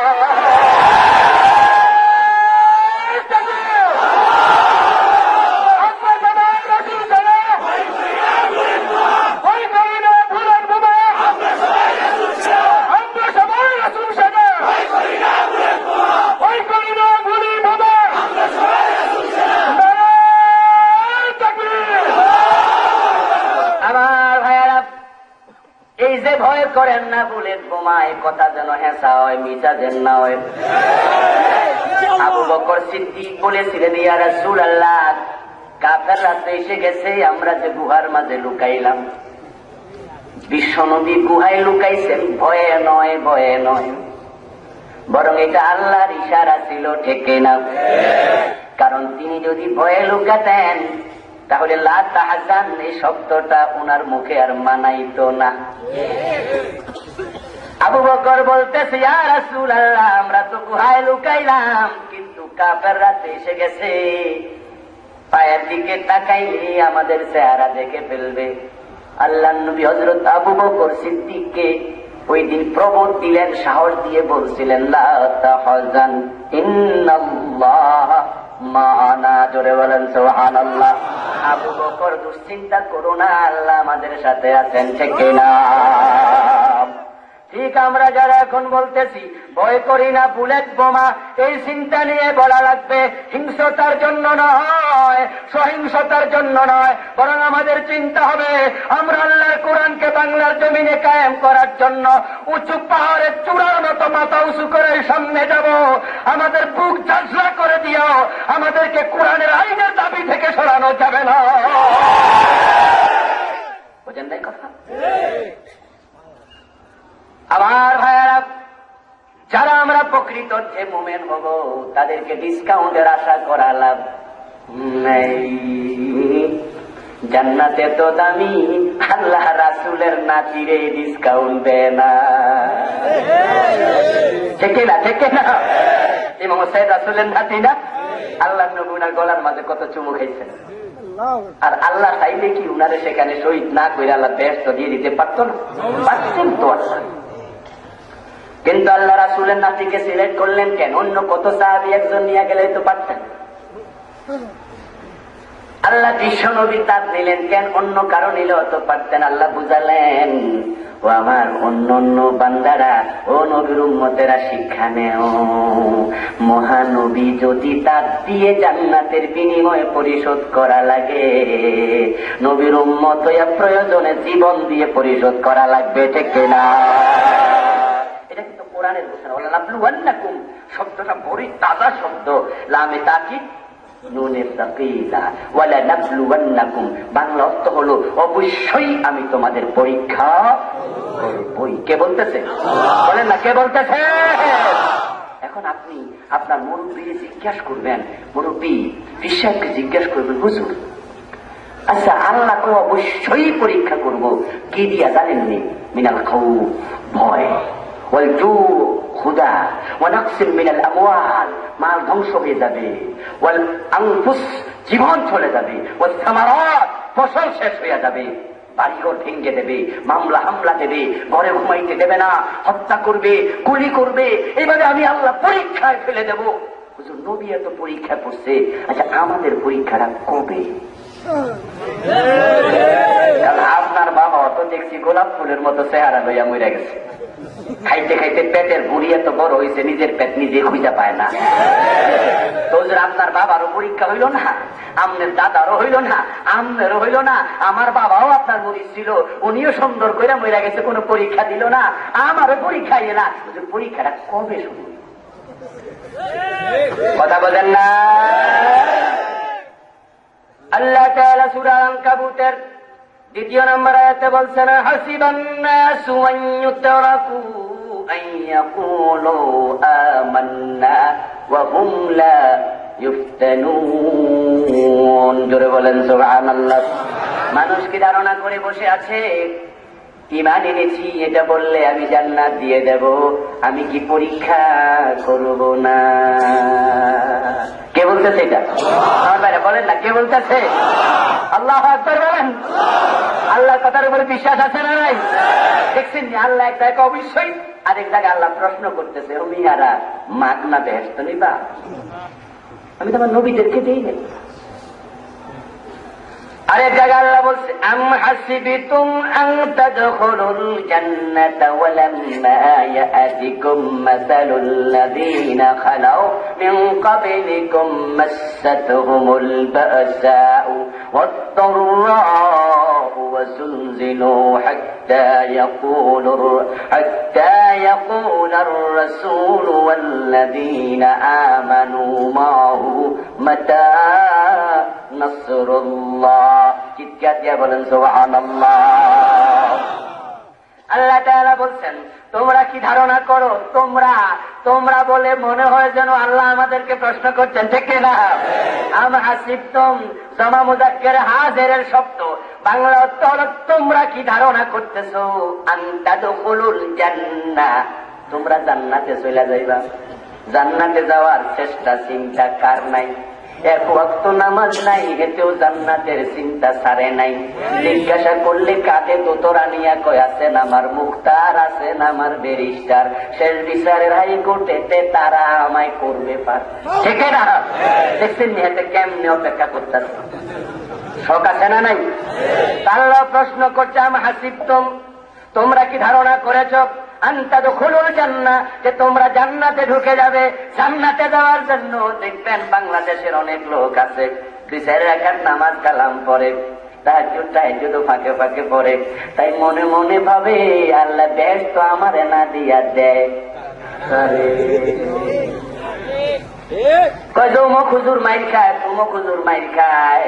এই যে ভয় করেন না বুলেট বোমায়, কথা যেন হেঁচা হয়, মিছা যেন না হয়। আবু বকর সিদ্দিক বলেছিলেন, ইয়া রাসূলুল্লাহ, কাফেররা তো এসে গেছে, আমরা যে গুহার মাঝে লুকাইলাম, বিশ্বনবী গুহায় লুকাইছেন, ভয়ে নয়, ভয়ে নয়, বরং এটা আল্লাহর ইশারা ছিল, ঠিক না? কারণ তিনি যদি ভয়ে লুকাতেন তাহলে লা তাহজান এই শব্দটা ওনার মুখে আর মানাইতো না। আবু বকর বলতেছে, ইয়া রাসূলুল্লাহ, আমরা তো গুহায় লুকাইলাম, কিন্তু কাফেররা এসে গেছে, পায়ের দিকে তাকাইলে আমাদের চেহারা দেখে ফেলবে। আল্লাহর নবী হযরত আবু বকর সিদ্দিককে ওই দিন প্রবোধ দিলেন, সাহস দিয়ে বলছিলেন, লা তাহজান ইন্নাল্লাহ মা'ানা। জোরে বলেন সুবহানাল্লাহ। আবু বকর দুশ্চিন্তা করো না, আল্লাহ আমাদের সাথে আছেন, ঠিক না? ঠিক আমরা যারা এখন বলতেছি ভয় করি না বুলেট বোমা, এই চিন্তা নিয়ে বলা লাগবে, হিংস্রতার জন্য নয়, নয়, সহিংসতার জন্য নয়, বরং আমাদের চিন্তা হবে আমরা আল্লাহর কোরআনকে বাংলার জমিনে কায়েম করার জন্য উঁচু পাহাড়ের চূড়ার মতো মাথা উঁচু করে সামনে যাব। আমাদের বুক ঝাঁঝরা করে দিও, আমাদেরকে কোরআনের আইনের দাবি থেকে সরানো যাবে না। বুঝেন নাই কথা? আমার ভাইয়েরা, যারা আমরা প্রকৃত অর্থে মুমিন হব তাদেরকে ডিসকাউন্টের আশা করা লাভ নেই। জান্নাতে তো দামি, আল্লাহ রাসূলের নাতিরে ডিসকাউন্ট দেয় না। ঠিক না? ঠিক না? ইমাম হুসাইন রাসূলের নাতি না? আল্লাহ নবী উনার গলার মাঝে কত চুমু খাইছেন। আর আল্লাহ চাইলে কি উনারে সেখানে শহীদ না করে আল্লাহ বেহেশত দিয়ে দিতে পারত না? পারতেন তো আল্লাহ। কিন্তু আল্লাহ রাসূলের নাতিকে সিলেক্ট করলেন কেন? অন্য কত সাহাবী একজন নিয়ে গেলে তো পারতেন। আল্লাহ বিশ্ব নবী তার নিলেন কেন? অন্য কারো নিলেও তো পারতেন। আল্লাহ বুঝালেন, ও আমার অন্য অন্য বান্দারা, ও নবীর উম্মতেরা শিক্ষা নেও, মহানবী যদি তার দিয়ে জান্নাতের বিনিময়ে পরিশোধ করা লাগে, নবীর উম্মত হইয়া প্রয়োজনে জীবন দিয়ে পরিশোধ করা লাগবে। ঠিক না? এটা কিন্তু কোরআনের ঘোষণা। লাবলুওয়ান্নাকুম শব্দটা বড়ই তাজা শব্দ, লামে তাকিদ নুনে সাকিলা, ওয়ালা নাবলুওয়ান্নাকুম বাংলা অর্থ হলো অবশ্যই আমি তোমাদের পরীক্ষা করবই। কে বলতেছে? বলেন না, কে বলতেছে? এখন আপনি আপনার মুরব্বীকে জিজ্ঞাসা করবেন, মুরব্বী বিশ্বাসকে জিজ্ঞাসা করবেন, হুজুর আচ্ছা আল্লাহ কই অবশ্যই পরীক্ষা করব, কি দিয়া জানেননি? মিনাল খাউফ ভয়, ওয়াল জু ক্ষুধা, ওয়া নাকসিম মিনাল আমওয়াল মাল ধ্বংস হয়ে যাবে, ওয়াল আনফুস জীবন চলে যাবে, ওয়াস সামারাত ফসল শেষ হয়ে যাবে, বাড়িঘর ভেঙে দেবে, মামলা হামলা দেবে, ঘরে ঘুমাইতে দেবে না, হত্যা করবে, গুলি করবে, এইভাবে আমি আল্লাহ পরীক্ষায় ফেলে দেব। হুজুর নবী এত পরীক্ষা করছে, আচ্ছা আমাদের পরীক্ষাটা কবে? আপনার বাবা অত দেখছি গোলাপ ফুলের মতো চেহারা লইয়া মরে গেছে, খাইতে খাইতে পেটের বুড়ি এত বড় হয়েছে নিজের পেট নিজে খুঁজে পায় না। তো আপনার বাবারও পরীক্ষা হইল না, আমনের দাদারও হইল না, আমনেরও হইল না, আমার বাবাও আপনার মরিচ ছিল, উনিও সুন্দর করে মরে গেছে, কোনো পরীক্ষা দিল না, আমারও পরীক্ষা এলো না। পরীক্ষাটা কবে শুরু? কথা বলেন না? আল্লাহ তাআলা সূরা আনকাবুতের 2 নম্বর আয়াতে বলছেন, হাসিবান নাসু আন ইউতরাকু আন ইয়াকুলু আমান্না ওয়া হুম লা ইফতানুন। জোরে বলেন সুবহানাল্লাহ। মানুষ কি ধারণা করে বসে আছে ঈমান এনেছি এটা বললে আমি জান্নাত দিয়ে দেব, আমি কি পরীক্ষা করব না? কে বলতেছে এটা? আমার ভাইরা বলেন না, কে বলতেছে? আল্লাহু আকবার বলেন। আল্লাহর কথার উপরে বিশ্বাস আছে না নাই? দেখছেন আল্লাহ এক জায়গায় অবশ্যই, আরেক জায়গায় আল্লাহ প্রশ্ন করতেছে, ও মিয়ারা মাগনা বেহেশত নিবা? আমি তো আমার নবীদেরকে দিই নাই। আরেক জায়গায় আল্লাহ বলছে, আম হাসিবিতুম আন তাদখুলুল জান্নাতা ওয়া লাম্মা ইয়াতিকুম মাসালুল লাযীনা খালাউ মিন ক্বাবলিকুম মাসাতহুমুল বাসাউ ওয়াদ-দাররাউ ওয়া যুলজিলু হাত্তা ইয়াকুলার রাসূলু ওয়াল লাযীনা আমানু মাহু মাতা নাসরুল্লাহ। চিৎকার দিয়ে বলেন সুবহানাল্লাহ। আল্লাহ তাআলা বলছেন, তোমরা কি ধারণা করো, তোমরা বলে মনে হয় যেন আল্লাহ আমাদেরকে প্রশ্ন করছেন, ঠিক না? আম হাসিবতুম জামা মুযাক্কার হাজিরের শব্দ, বাংলা অর্থ হলো তোমরা কি ধারণা করতেছো, আন তাদখুলুল জান্নাহ তোমরা জান্নাতে চলে যাইবা। জান্নাতে যাওয়ার চেষ্টা চিন্তা কার নাই? এক ওয়াক্ত নামাজ নাই, এতেও জান্নাতের চিন্তা ছাড়ে নাই। জিজ্ঞাসা করলে কাঁধে দোতরা নিয়া কয়, আছেন আমার মুখতার, আছেন আমার ব্যারিস্টার, শেষ বিচারের হাইকোর্টেতে তারা আমায় করবে পার। ঠিক না? দেখছেন নিহাতে কেমনে অপেক্ষা করতেছে, শখ আছে না নাই? আল্লাহ প্রশ্ন করছে, আম হাসিবতুম তোমরা কি ধারণা করেছ, আন তাদখুলুল জান্নাহ যে তোমরা জান্নাতে ঢুকে যাবে। জান্নাতে যাওয়ার জন্য দেখবেন বাংলাদেশের অনেক লোক আছে 2-4 রাকাত নামাজ কালাম পড়ে, তাহাজ্জুদ ফাঁকে ফাঁকে পড়ে, তাই মনে মনে ভাবে আল্লাহ দেশ তো আমারে না দিয়া দেয়। কয় অমুক হুজুর মাইর খায়, তমুক হুজুর মাইর খায়,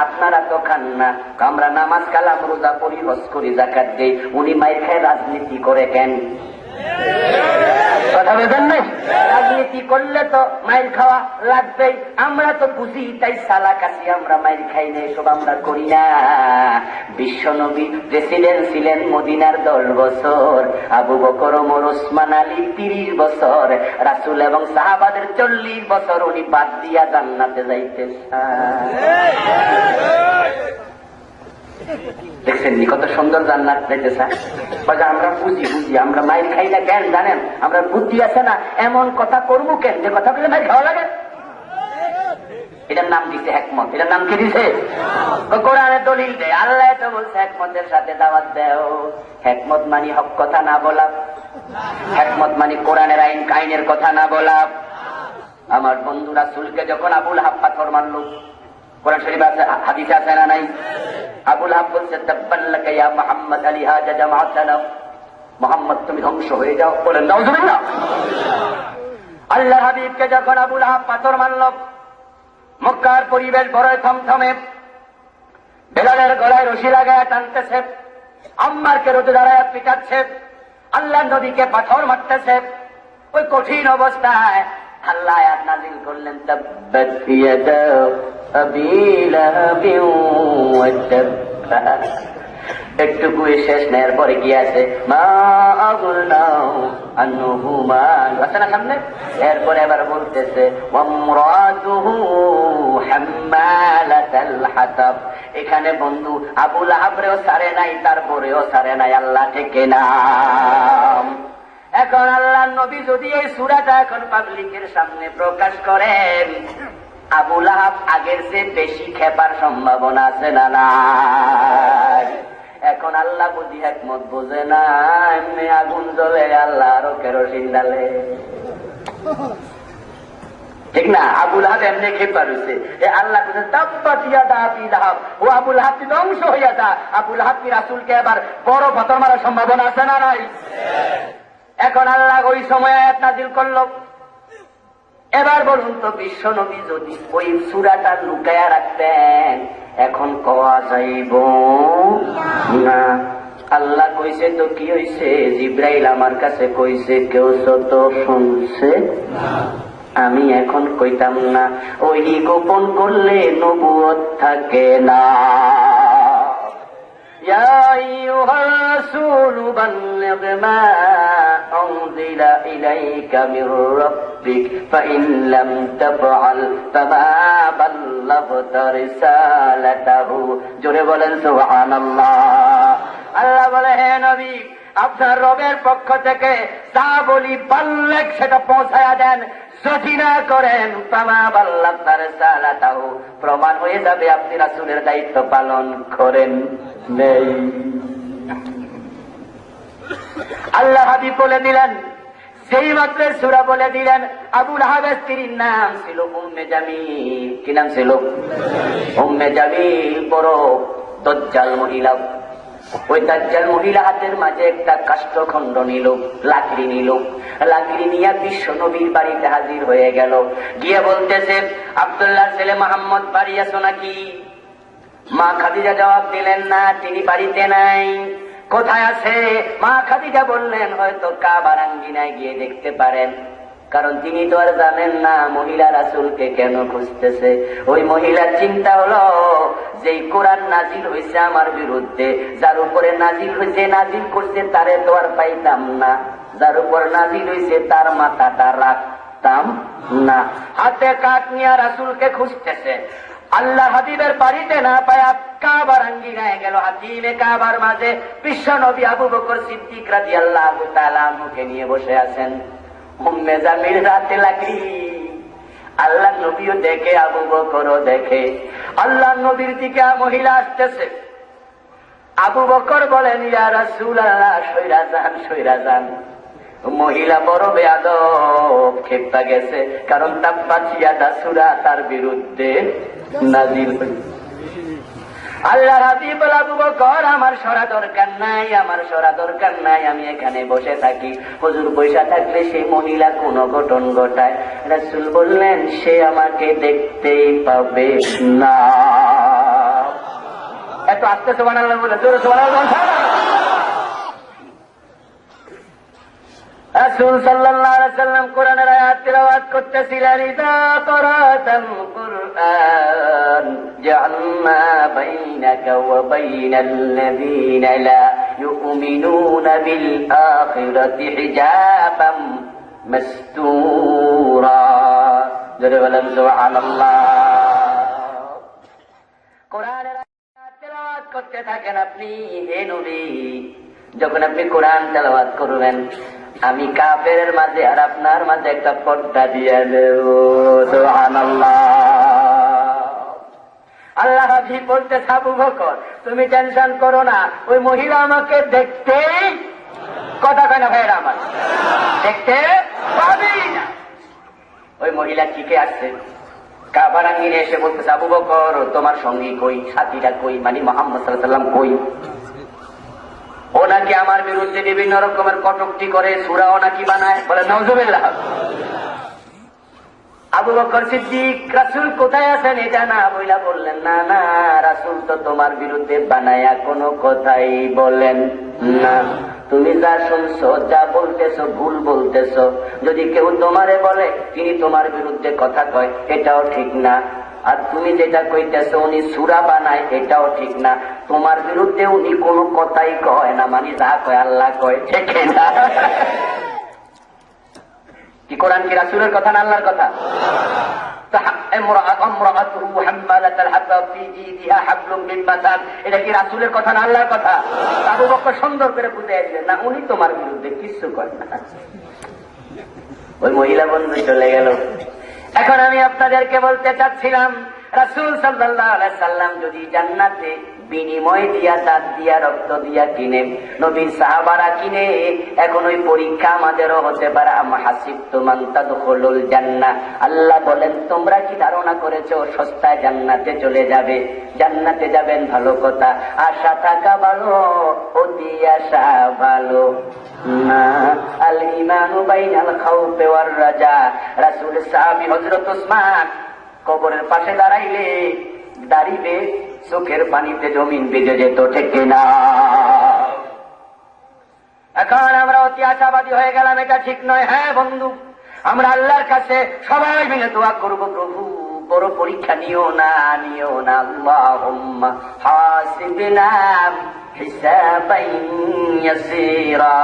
আপনারা তো খান না। আমরা নামাজ কালাম রোজা করি, হজ করি, যাকাত দেই, উনি মাইর খায় রাজনীতি করে কেন? কথা বলেন নাই? রাজনীতি করলে তো মাইর খাওয়া লাগবেই। আমরা তো বুঝি, তাই সালাকাছি আমরা মাইর খাই না, এসব আমরা করি না। বিশ্বনবী প্রেসিডেন্ট ছিলেন মদিনার 10 বছর, আবু বকর, ওমর, ওসমান, আলী 30 বছর, রাসূল এবং সাহাবাদের 40 বছর উনি বাদ দিয়া জান্নাতে যাইতে দেখছেন নি কত সুন্দর জান্নাত যাইতে চায়। আমরা বুঝি আমরা মাইর খাই না কেন জানেন? আমরা বুদ্ধি আছে না, এমন কথা করবো কেন যে কথা বলে মাইর খাওয়া লাগে। এটার নাম দিছে হিকমত। এটার নাম কি দিছে? কোরআনে দলিল দেয়। আল্লাহ তো বলছে হিকমতের সাথে দাওয়াত দেও। হিকমত মানে হক কথা না বলা, হিকমত মানে কোরআনের আইন কাইনের কথা না বলা। আমার বন্ধু রাসূলকে যখন আবু লাহাব পাথর মারলো, কোরআন শরীফ আছে, হাদিসে আছে না নাই? আবু লাহাব বলছে তাব্বান লাকা ইয়া মুহাম্মদ আলিহাজা জামাআতানা, মুহাম্মদ তুমি ধ্বংস হয়ে যাও। বলেন নাউযুবিল্লাহ। আল্লাহর হাবিবকে যখন আবু লাহাব পাথর মারল, মক্কার পরিবেশ বড় থমথমে, বেলালের গলায় রশি লাগায় টানতেছে, আম্মারকে রোদে দাঁড়ায় পিটাচ্ছে, আল্লাহর নবীকে পাথর মারতেছে। ওই কঠিন অবস্থায় আল্লাহ আয়াত নাযিল করলেন, তাব্বাত ইয়াদা আবি লাহাবিন ওয়া তাব্বা। একটুকু শেষ নেয়ার পরে কি আছে? মা আগনাউ আনহু মাল, আছে না সামনে? এরপরে আবার বলতেছে ওয়ামরাতুহু হাম্মালাতাল হাতাব। এখানে বন্ধু আবু লাহাবরেও সারে নাই, তারপরেও সারে নাই, আল্লাহ থেকে নাম। এখন আল্লাহর নবী যদি এই সূরাটা এখন পাবলিকের সামনে প্রকাশ করেন, আবু লাহাব আগের চেয়ে বেশি খেপার সম্ভাবনা আছে না নাই? এখন আল্লাহ বুঝি হিকমত বোঝে না, এমনি আগুন জ্বলে, আল্লাহ আরো কেরোসিন ডালে। ঠিক না? আবু লাহাব এমনি খেপা রয়েছে, আল্লাহ তাব্বাত ইয়াদা আবি লাহাব, ও আবু লাহাব তুই ধ্বংস হইয়া যা। আবু লাহাব কি রাসূলকে এবার বড় পাথর মারার সম্ভাবনা আছে না নাই? এখন আল্লাহ ওই সময় আয়াত নাযিল করলো। এবার বলুন তো, বিশ্ব নবী যদি ওই সূরাটা লুকায়া রাখতেন, এখন কওয়া যাইব না। আল্লাহ কইছে তো কি হইছে? জিব্রাইল আমার কাছে কইছে, কেউ তো শুনছে, আমি এখন কইতাম না। ওই গোপন করলে নবুয়ত থাকে না। ইয়া আইয়ুহার রাসূল বাল্লিগ মা উনজিলা ইলাইকা মির রাব্বিক ফাইন লাম তাফআল ফামা বাল্লাগতা রিসালাতাহু। জোরে বলেন সুবহানাল্লাহ। আল্লাহ বলে, হে নবী, আপনার রবের পক্ষ থেকে যা বলি বাল্লিগ সেটা পৌঁছায়া দেন। যদি না করেন ফামা বাল্লাগতা রিসালাতাহু, প্রমাণ হয়ে যাবে আপনি রাসূলের দায়িত্ব পালন করেন নেই। আল্লাহ হাবিব বলে দিলেন, সেই মাত্র সূরা বলে দিলেন। আবু লাহাবের স্ত্রীর নাম ছিল উম্মে জামিল। কি নাম ছিল? উম্মে জামিল বড় দজ্জাল মহিলা। ওই দাজ্জাল মহিলা হাতের মাঝে একটা কাষ্ঠখণ্ড নিল, লাকড়ি নিল। লাকড়ি নিয়ে বিশ্ব নবীর বাড়িতে হাজির হয়ে গেল। গিয়ে বলতেছে, আব্দুল্লাহর ছেলে মুহাম্মদ বাড়ি আছো নাকি? মা খাদিজা জবাব দিলেন, না, তিনি বাড়িতে নাই। কোথায় আছে? মা খাদিজা বললেন, হয়তো কাবার আঙ্গিনায় গিয়ে দেখতে পারেন। কারণ তিনি তো আর জানেন না মহিলা রাসূলকে কেন খুঁজতেছে। ওই মহিলার চিন্তা হলো, যেই কোরআন নাজিল হয়েছে আমার বিরুদ্ধে, যার উপরে নাজিল হয়েছে, নাজিল করছে, তারে তো আর পাইতাম না। যার উপর নাজিল হয়েছে তার মাথাটা রাখতাম না। হাতে কাঠ নিয়ে রাসূলকে খুঁজতেছে। আল্লাহ হাবিবের বাড়িতে না পায়া কাবার আঙ্গিনায় গেল। হাতিমে কাবার মাঝে বিশ্ব নবী আবু বকর সিদ্দিক রাদিয়াল্লাহু তাআলা আনহুকে নিয়ে বসে আছেন। উম্মে জামিল রাতে লাকড়ি। আল্লাহ নবীও দেখে, আবু বকরও দেখে। আল্লাহ নবীর দিকে মহিলা আসতেছে। আবু বকর বলেন, ইয়া রাসূলুল্লাহ, সইরা যান, সইরা যান। মহিলা বড় বেয়াদব, খেপা গেছে। কারণ তাব্বাত ইয়াদা সূরা তার বিরুদ্ধে নাজিল হয়েছে। আল্লাহ হাবিব আবু বকর, আমার সরা দরকার নাই, আমার সরা দরকার নাই, আমি এখানে বসে থাকি। হুজুর বসে থাকলে সেই মহিলা কোন ঘটন ঘটায়। রাসূল বললেন, সে আমাকে দেখতেই পাবে না। এত আস্তে সুবহানাল্লাহ বলে, জোরে সুবহানাল্লাহ। রাসূল সাল্লাল্লাহু আলাইহি ওয়াসাল্লাম কোরআনের আয়াত তিলাওয়াত করতেছিলেন। ইযা ক্বরাতাল কুরআন জাআলনা বাইনাকা ওয়া বাইনাল্লাযীনা লা ইউমিনুনা বিল আখিরাতি হিজাবাম মাসতুরা। জোরে বলেন সুবহানাল্লাহ। কোরআনের আয়াত তিলাওয়াত করতে থাকেন আপনি, হে নবী। যখন আপনি কোরআন তেলাওয়াত করবেন, আমি কাফেরের মাঝে আর আপনার মাঝে একটা পর্দা দিয়ে দেব। সুবহানাল্লাহ। আল্লাহ হাবিব বলতেছে, আবু বকর তুমি টেনশন করো না, ওই মহিলা আমাকে দেখতেই, কথা কয় না ভাইয়েরা আমার, দেখতে পাবেই না। ওই মহিলা ঠিকই আসছে, কাবার আঙ্গিনে এসে বলতেছে, আবু বকর তোমার সঙ্গী কই, সাথীরা কই, মানে মুহাম্মদ সাল্লাল্লাহু আলাইহি ওয়াসাল্লাম কই? ও নাকি আমার বিরুদ্ধে বিভিন্ন রকমের কটূক্তি করে, সূরা ও নাকি বানায়, বলে নাউযুবিল্লাহ। আবু বকর সিদ্দিক, রাসূল কোথায় আছেন এটা না বইলা বললেন, না না, রাসূল তো তোমার বিরুদ্ধে বানায়া কোনো কথাই বলেন না। তুমি যা শুনছো, যা বলতেছো, ভুল বলতেছো। যদি কেউ তোমারে বলে তিনি তোমার বিরুদ্ধে কথা কয়, এটাও ঠিক না। আর তুমি যেটা কইতেছো উনি সূরা বানায়, এটাও ঠিক না। তোমার বিরুদ্ধে উনি কোনো কথাই কয় না, মানে যা কয় আল্লাহ কয়, ঠিক না? কি কোরআন কি রাসূলের কথা না আল্লাহর কথা? এটা কি রাসূলের কথা না আল্লাহর কথা? আবু বকর সুন্দর করে বুঝে দিলেন, না উনি তোমার বিরুদ্ধে কিছু করে না। ওই মহিলা বন্ধু চলে গেল। এখন আমি আপনাদেরকে বলতে চাচ্ছিলাম, রাসূল সাল্লাল্লাহু আলাইহি সাল্লাম যদি জান্নাতে বিনিময় দিয়া, দাঁত দিয়া, রক্ত দিয়া কিনে, নবীর সাহাবারা কিনে, এখন ওই পরীক্ষা আমাদেরও হতে পারে। আম হাসিবতুম আন তাদখুলুল জান্নাহ, আল্লাহ বলেন তোমরা কি ধারণা করেছো সস্তায় জান্নাতে চলে যাবে? জান্নাতে যাবেন ভালো কথা, আশা থাকা ভালো, অতি আশা ভালো না। আল ঈমানু বাইনাল খাউফি ওয়ার রাজা। রাসূল সাহাবী হযরত উসমান কবরের পাশে দাঁড়িয়ে চোখের পানিতে জমিন ভিজে যেত, ঠিক না? এখন আমরা অতি আশাবাদী হয়ে গেলাম, এটা ঠিক নয়। হ্যাঁ বন্ধু, আমরা আল্লাহর কাছে সবাই মিলে দোয়া করব, প্রভু বড় পরীক্ষা নিও না, নিও না। আল্লাহুম্মা হাসিবনা হিসাবান ইয়াসীরা।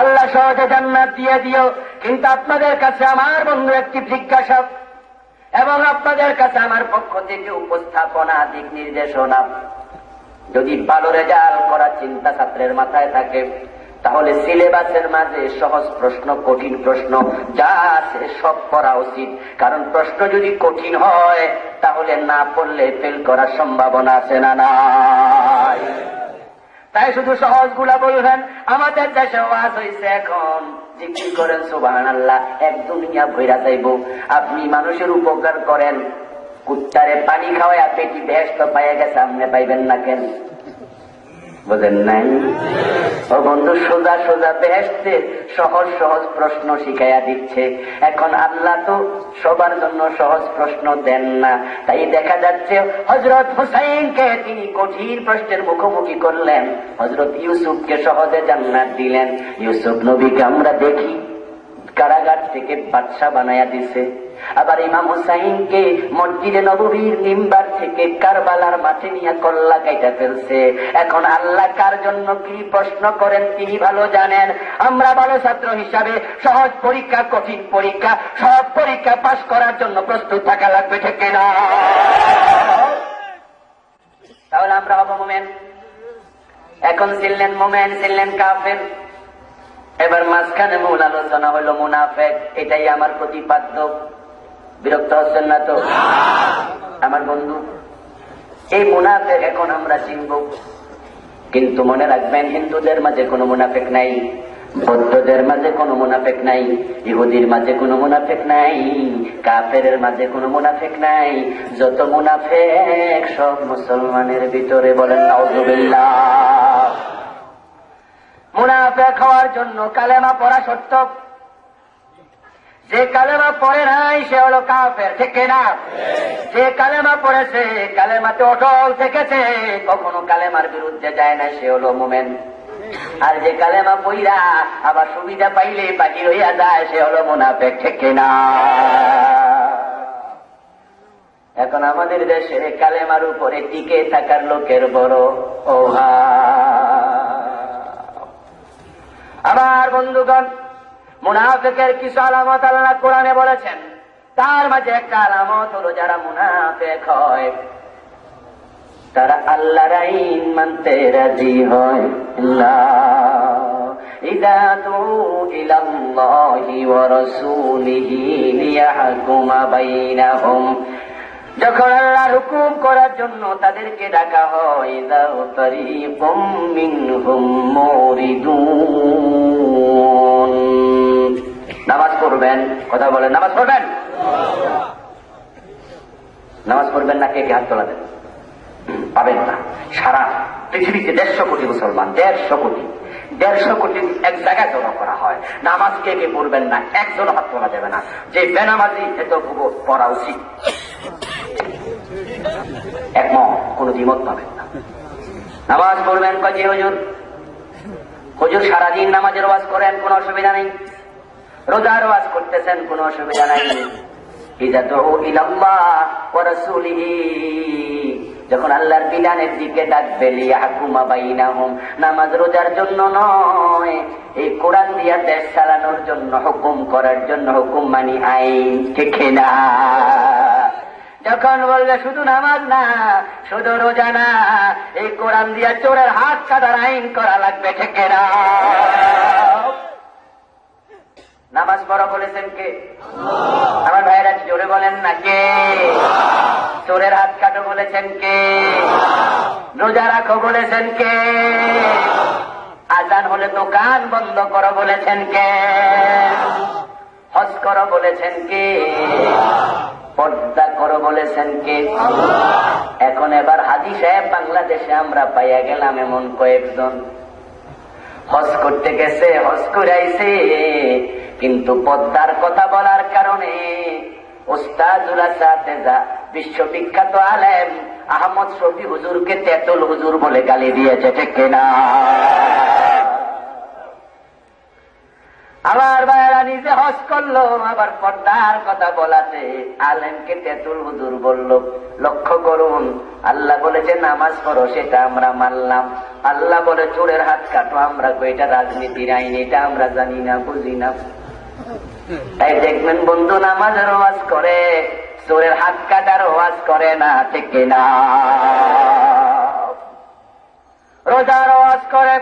আল্লাহ সহজে জান্নাত দিয়ে দিও, কিন্তু আপনাদের কাছে আমার বন্ধু একটি জিজ্ঞাসা এবং আপনাদের কাছে আমার পক্ষ থেকে উপস্থাপনা, দিক নির্দেশনা। যদি ভালো রেজাল্ট করার চিন্তা ছাত্রের মাথায় থাকে, তাহলে সিলেবাসের মাঝে সহজ প্রশ্ন, কঠিন প্রশ্ন যা আছে সব পড়া উচিত। কারণ প্রশ্ন যদি কঠিন হয় তাহলে না পড়লে ফেল করার সম্ভাবনা আছে না নাই? তাই শুধু সহজ গুলা বলবেন। আমাদের দেশে ওয়াজ হয়েছে, এখন জিকির করেন সুবহানাল্লাহ, এক দুনিয়া ভৈরা যাইব। আপনি মানুষের উপকার করেন, কুত্তারে পানি খাওয়ায় পেটি বেহেশত পাইয়া গেছে, আপনি পাইবেন না কেন? বুঝেন নাই? ও বন্ধু, সোজা সোজা বেহেশতে সহজ সহজ প্রশ্ন শিখাইয়া দিচ্ছে। এখন আল্লাহ তো সবার জন্য সহজ প্রশ্ন দেন না। তাই দেখা যাচ্ছে হযরত হুসাইনকে তিনি কঠিন প্রশ্নের মুখোমুখি করলেন, হযরত ইউসুফকে সহজে জান্নাত দিলেন। ইউসুফ নবীকে আমরা দেখি কারাগার থেকে বাদশা বানায়া দিছে। আবার ইমাম হুসাইনকে মসজিদে নববীর মিম্বার থেকে কারবালার মাঠে নিয়ে কল্লা কাইটা ফেলছে। এখন আল্লাহ কার জন্য কি প্রশ্ন করেন তিনি ভালো জানেন। আমরা ভালো ছাত্র হিসাবে সহজ পরীক্ষা, কঠিন পরীক্ষা, সব পরীক্ষা পাস করার জন্য প্রস্তুত থাকা লাগবে, ঠিক না? তাহলে আমরা হব মুমিন। এখন ছিলেন মুমিন, ছিলেন কাফের। এবার মাঝখানে মূল আলোচনা হলো মুনাফেক। এটাই আমার প্রতিপাদ্য। বিরক্ত হচ্ছেন না তো আমার বন্ধু? এই মুনাফেক এখন আমরা চিনব, কিন্তু মনে রাখবেন হিন্দুদের মাঝে কোনো মুনাফেক নাই, বৌদ্ধদের মাঝে কোনো মুনাফিক নাই, ইহুদির মাঝে কোনো মুনাফিক নাই, কাফেরের মাঝে কোনো মুনাফিক নাই। যত মুনাফিক সব মুসলমানের ভিতরে। বলেন নাউযুবিল্লাহ। মুনাফিক হওয়ার জন্য কালেমা পড়া শর্ত। যে কালেমা পড়ে নাই সে হলো কাফের, ঠিক না? যে কালেমা পড়েছে, কালেমাতে অটল থেকেছে, কখনো কালেমার বিরুদ্ধে যায় না, সে হলো মুমিন। আর যে কালেমা পইরা আবার সুবিধা পাইলে বাহির হইয়া যায়, সে হলো মুনাফিক, ঠিক না? এখন আমাদের দেশে কালেমার উপরে টিকে থাকার লোকের বড় অভাব। আমার বন্ধুগণ, মুনাফিকের কিছু আলামত আল্লাহ কোরআনে বলেছেন। তার মাঝে একটা আলামত হলো যারা মুনাফিক হয় তারা আল্লাহর আইন মানতে রাজি হয় না। ইযা দুউ ইলাল্লাহি ওয়া রাসূলিহি লিয়াহকুমা বাইনাহুম, যখন আল্লাহর হুকুম করার জন্য তাদেরকে ডাকা হয়, ইযা তারিকুম মিনহুম মুরিদুন। নামাজ পড়বেন, কথা বলেন, নামাজ পড়বেন? নামাজ পড়বেন না? কে কে হাত তোলা দেন? পাবেন না। সারা পৃথিবীতে 150 কোটি মুসলমান, 150 কোটি এক জায়গায় জমা করা হয়। নামাজ কে কে পড়বেন না? একজন হাত তোলা যাবে না। যে বেনামাজি এত পড়া উচিত, একমত, কোন দ্বিমত পাবেন না। নামাজ পড়বেন কয় হুজুর? হুজুর সারাদিন নামাজের ওয়াজ করেন, কোন অসুবিধা নেই। রোজার ওয়াজ করতেছেন, কোন অসুবিধা নাই। ইযা দুউ ইলাল্লাহ ওয়া রাসূলিহি, যখন আল্লাহর বিধানের দিকে ডাকবে, লিয়াহকুমা বাইনাহুম, নামাজ রোজার জন্য নয়, এই কোরআন দিয়া দেশ চালানোর জন্য, হুকুম করার জন্য, হুকুম মানি আইন, ঠিক না? যখন বলবে শুধু নামাজ না, শুধু রোজা না, এই কোরআন দিয়া চোরের হাত কাটার আইন করা লাগবে, ঠিক না? নামাজ পড়া বলেছেন কে? আমার ভাইয়েরা জোরে বলেন না, কে? চোরের হাত কাটো বলেছেন কে? রোজা রাখো বলেছেন কে? আজান হলে দোকান বন্ধ করো বলেছেন কে? হজ করো বলেছেন কে? পর্দা করো বলেছেন কে? এখন এবার হাজী সাহেব বাংলাদেশে আমরা পাইয়া গেলাম এমন কয়েকজন হজ করতে গেছে, হজ করে আইছে, কিন্তু পদ্মার কথা বলার কারণে ওস্তাদুল আসাতেজা বিশ্ববিখ্যাত আলেম আহমদ শফি হুজুরকে তেতুল হুজুর বলে গালি দিয়েছে, ঠিক না? আমার ভাইয়েরা নিজে হজ করলো, আবার পর্দার কথা বলাতে আলেমকে তেতুল হুজুর বলল। লক্ষ্য করুন, আল্লাহ বলেছে নামাজ পড়ো, সেটা আমরা মানলাম। আল্লাহ বলে চোরের হাত কাটো, আমরা এটা রাজনীতির আইন, এটা আমরা জানি না, বুঝি না। তাই দেখবেন বন্ধু, নামাজের ওয়াজ করে, চোরের হাত কাটার ওয়াজ করে না, ঠিক না? রোজার ওয়াজ করে,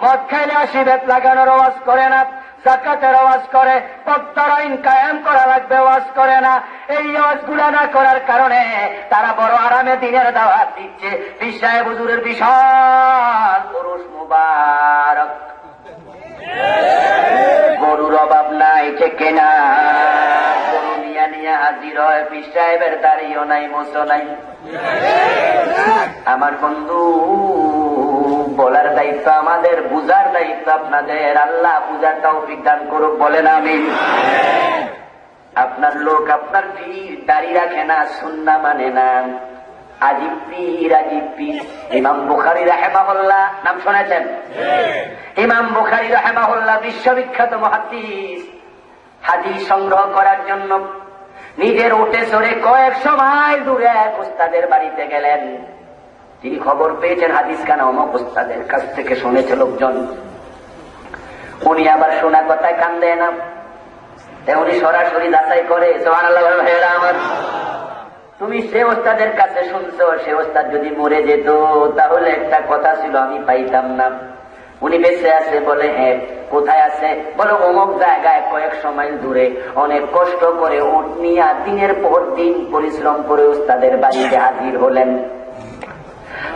মদ খাইলে আসিবেত লাগানোর ওয়াজ করে না, যাকাতের ওয়াজ করে, পর্দার আইন কায়েম করা লাগবে ওয়াজ করে না। এই ওয়াজগুলা না করার কারণে তারা বড় আরামে দিনের দাওয়াত দিচ্ছে। পীর সাহেব হুজুরের বিশাল পুরুষ মুবারক, গরুর অভাব নাই, ঠিক না? গরু নিয়া নিয়া হাজির হয়, পীর সাহেবের দাড়িও নাই, মোছো নাই। আমার বন্ধু, বলার দায়িত্ব আমাদের, বুঝার দায়িত্ব আপনাদের। আল্লাহ বুঝার তৌফিক দান করুক, বলেন আমিন। আপনার লোক, আপনার পীর দাড়ি রাখে না, সুন্নাহ মানে না, আজিব পীর, আজিব পীর। ইমাম বুখারী রাহিমাহুল্লাহ নাম শুনেছেন? ইমাম বুখারী রাহিমাহুল্লাহ বিশ্ববিখ্যাত মুহাদ্দিস। হাদিস সংগ্রহ করার জন্য নিজের উটে চড়ে কয়েকশো মাইল দূরে এক উস্তাদের বাড়িতে গেলেন। তিনি খবর পেয়েছেন হাদিস খানা অমুক উস্তাদের কাছ থেকে শুনেছে লোকজন। উনি আবার শোনা কথায় কান দেয় না, উনি সরাসরি যাচাই করে। সুবহানাল্লাহ ভাইয়েরা আমার, তুমি সে ওস্তাদের কাছে শুনছো, সে ওস্তাদ যদি মরে যেত তাহলে একটা কথা ছিল আমি পাইতাম না। উনি বেঁচে আছে? বলে হ্যাঁ। কোথায় আছে? বলে অমুক জায়গায় কয়েকশো মাইল দূরে। অনেক কষ্ট করে উট নিয়ে দিনের পর দিন পরিশ্রম করে উস্তাদের বাড়িতে হাজির হলেন।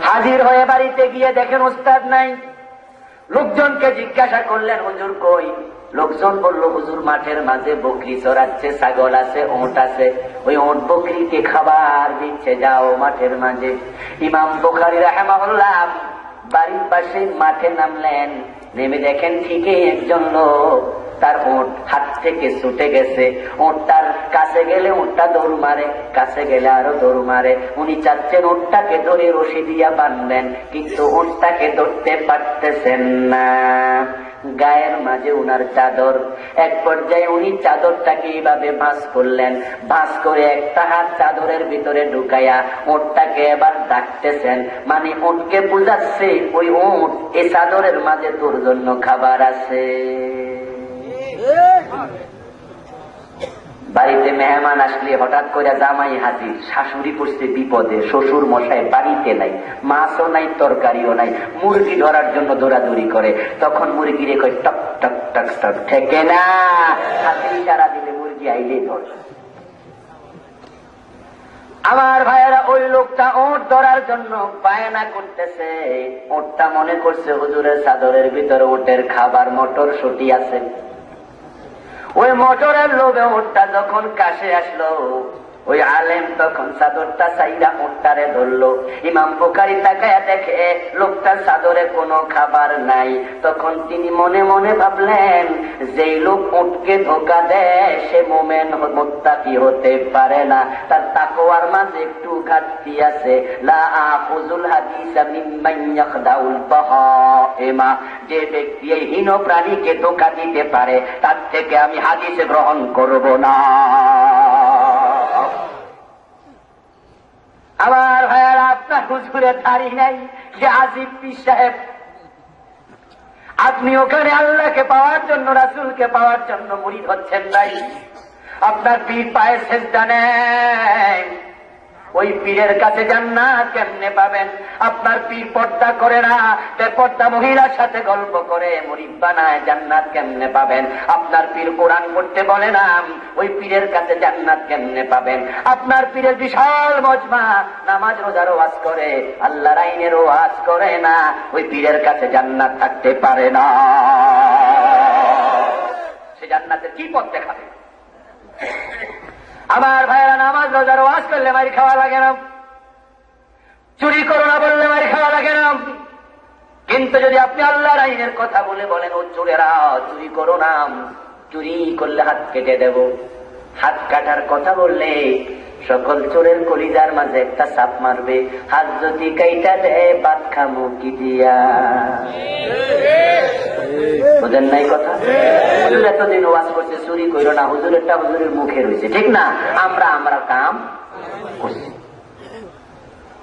হাজির হয়ে বাড়িতে গিয়ে দেখেন উস্তাদ নাই। লোকজনকে জিজ্ঞাসা করলেন হুজুর কই? লোকজন বলল হুজুর মাঠের মাঝে বকরি চড়াচ্ছে, ছাগল আছে, ওঁট আছে, ওই ওঁট বকরিকে খাবার দিচ্ছে, যাও মাঠের মাঝে। ইমাম বুখারী রাহিমাহুল্লাহ বাড়ির পাশে মাঠে নামলেন, নেমে দেখেন ঠিকই একজন লোক, তার ওঁট হাত থেকে ছুটে গেছে। ওঁটটার কাছে গেলে ওঁটটা দৌড় মারে, কাছে গেলে আরো দৌড় মারে। উনি চাচ্ছেন ওঁটটাকে ধরে রশি দিয়া বাঁধবেন, কিন্তু ওঁটটাকে ধরতে পারতেছেন না। গায়ের মাঝে উনার চাদর, এক পর্যায়ে উনি চাদরটাকে এইভাবে ভাঁজ করলেন, ভাঁজ করে একটা হাত চাদরের ভিতরে ঢুকাইয়া ওঁটটাকে এবার ডাকতেছেন, মানে ওঁটকে বুঝাচ্ছে ওই ওঁট এই চাদরের মাঝে তোর জন্য খাবার আছে। বাড়িতে মেহমান আসলে হঠাৎ করে জামাই হাজির, শাশুড়ি পড়ছে বিপদে, শ্বশুর মশাই বাড়িতে নাই, মাছও নাই, তরকারিও নাই, মুরগি ধরার জন্য দৌড়াদৌড়ি করে। তখন মুরগি রে কয় টক টক টক টক, ঠেকে না, হাতে ইশারা দিলে মুরগি আইলে ধর। আমার ভাইয়েরা, ওই লোকটা ওঁট ধরার জন্য বায়না করতেছে। ওঁটটা মনে করছে হুজুরের চাদরের ভিতরে ওঁটের খাবার মটরশুঁটি আছে। ওই মোটরের লোভে ওঁটটা যখন কাছে আসলো, ওই আলেম তখন চাদরটা চাইরা ওঁটটারে ধরলো। ইমাম বুখারী তাকায়া দেখে লোকটার চাদরে কোনো খাবার নাই। তখন তিনি মনে মনে ভাবলেন, যেই লোক ওঁটকে ধোকা দেয় সে মুমিন মুত্তাকি হতে পারে না, তার তাকওয়ার মাঝে একটু ঘাটতি আছে। লা আখুযুল হাদিসা মিম্মান ইয়াখদাউল বাহাইমা, যে ব্যক্তি এই হীন প্রাণীকে ধোকা দিতে পারে তার থেকে আমি হাদিস গ্রহণ করব না। আমার ভাইয়ারা, আপনার হুজুরের দাড়ি নাই, যে আজিব পীর সাহেব, আপনি ওখানে আল্লাহকে পাওয়ার জন্য, রাসূলকে পাওয়ার জন্য মুরিদ হচ্ছেন নাই। আপনার পীর পায়ে সেজদা নেয়, ওই পীরের কাছে জান্নাত কেমনে পাবেন? আপনার পীর পর্দা করে না, বেপর্দা মহিলার সাথে গল্প করে মুরিদ বানায়, জান্নাত কেমনে পাবেন? আপনার পীর কোরআন পড়তে বলে না, ওই পীরের কাছে জান্নাত কেমনে পাবেন? আপনার পীরের বিশাল মজমা, নামাজ রোজার ওয়াজ করে, আল্লাহর আইনের ওয়াজ করে না, ওই পীরের কাছে জান্নাত থাকতে পারে না। সে জান্নাতের কি পথ দেখাবে? আমার ভাইয়েরা, নামাজ রোজার ওয়াজ করলে মারি খাওয়া লাগে না, চুরি করো না বললে মারি খাওয়া লাগে না। কিন্তু যদি আপনি আল্লাহর আইনের কথা বলে বলেন, ও চোরেরা চুরি করো না, চুরি করলে হাত কেটে দেব, হাত কাটার কথা বললে সকল চোরের কলিজার মাঝে একটা চাপ মারবে, হাত যদি কাইটা দেয় ভাত খামু কি দিয়া। বুঝেন নাই কথা? হুজুর এতদিন ওয়াজ করছে চুরি করো না, হুজুরেরটা হুজুরের মুখে রয়েছে, ঠিক না? আমরা কাম করছি।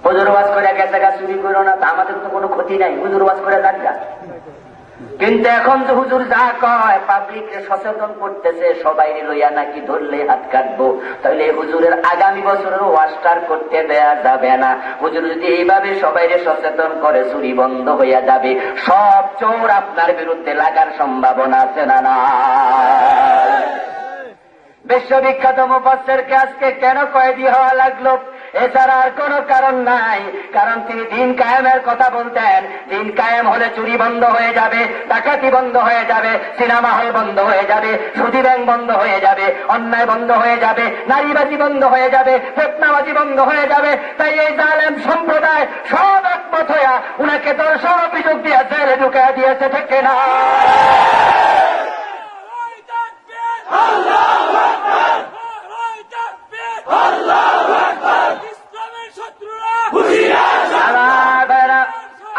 হুজুর ওয়াজ করে গেছে গা চুরি করো না, তা আমাদের তো কোনো ক্ষতি নাই, হুজুর ওয়াজ করে যাক গা। কিন্তু এখন তো হুজুর যা কয় পাবলিককে সচেতন করতেছে, সবাই লইয়া নাকি ধরলে হাত কাটবো, তাহলে হুজুরের আগামী বছরের ওয়াজটার করতে দেয়া যাবে না। হুজুর যদি এইভাবে সবাইরে সচেতন করে, চুরি বন্ধ হইয়া যাবে, সব চোর আপনার বিরুদ্ধে লাগার সম্ভাবনা আছে না? না। বিশ্ববিখ্যাত মুফাসসিরকে আজকে কেন কয়েদি হওয়া লাগলো? এছাড়া আর কোন কারণ নাই, কারণ তিনি দিন কায়েমের কথা বলতেন। দিন কায়েম হলে চুরি বন্ধ হয়ে যাবে, ডাকাতি বন্ধ হয়ে যাবে, সিনেমা হল বন্ধ হয়ে যাবে, সুদী ব্যাংক বন্ধ হয়ে যাবে, অন্যায় বন্ধ হয়ে যাবে, নারীবাজি বন্ধ হয়ে যাবে, ফিতনাবাজি বন্ধ হয়ে যাবে। তাই এই জালেম সম্প্রদায় সব একমত হইয়া উনাকে দর্শন অভিযোগ দিয়ে জেলে ঢুকিয়ে দিয়েছে, ঠিক না?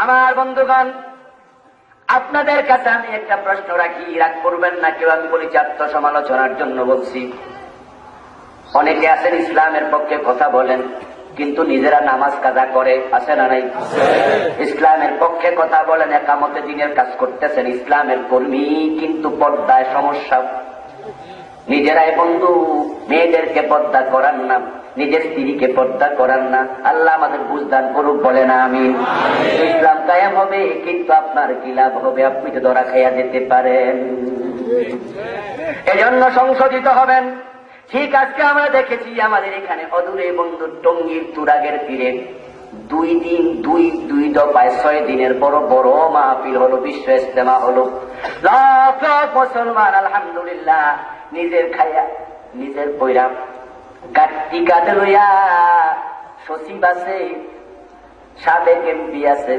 আমার বন্ধুগণ, আপনাদের কাছে আমি একটা প্রশ্ন রাখি, রাগ করবেন না কেউ, আমি বলি আত্মসমালোচনার জন্য বলছি। অনেকে আছেন ইসলামের পক্ষে কথা বলেন, কিন্তু নিজেরা নামাজ কাজা করে, আছে না নাই? ইসলামের পক্ষে কথা বলেন, একামতে দিনের কাজ করতেছেন, ইসলামের কর্মী, কিন্তু পর্দায় সমস্যা। নিজেরাই বন্ধু মেয়েদেরকে পর্দা করান না, নিজের স্ত্রীকে পর্দা করান না। আল্লাহ আমাদের বুঝদান করুক, বলে না আমিন। ইসলাম কায়েম হবে, কিন্তু আপনার কি লাভ হবে? আপনি তো ধরা খাইয়া যেতে পারেন। এজন্য সংশোধিত হবেন। ঠিক আজকে আমরা দেখেছি আমাদের এখানে অদূরে বন্ধু টঙ্গীর তুরাগের তীরে 2 দিন 2 দফায় 6 দিনের বড় বড় মাহফিল হলো, বিশ্ব ইজতেমা হলো। লাখ লাখ মুসলমান আলহামদুলিল্লাহ নিজের খাইয়া নিজের পয়রা গাট্টি কাঁধে লইয়া, সচিব আছে, সাবেক এমপি আছে,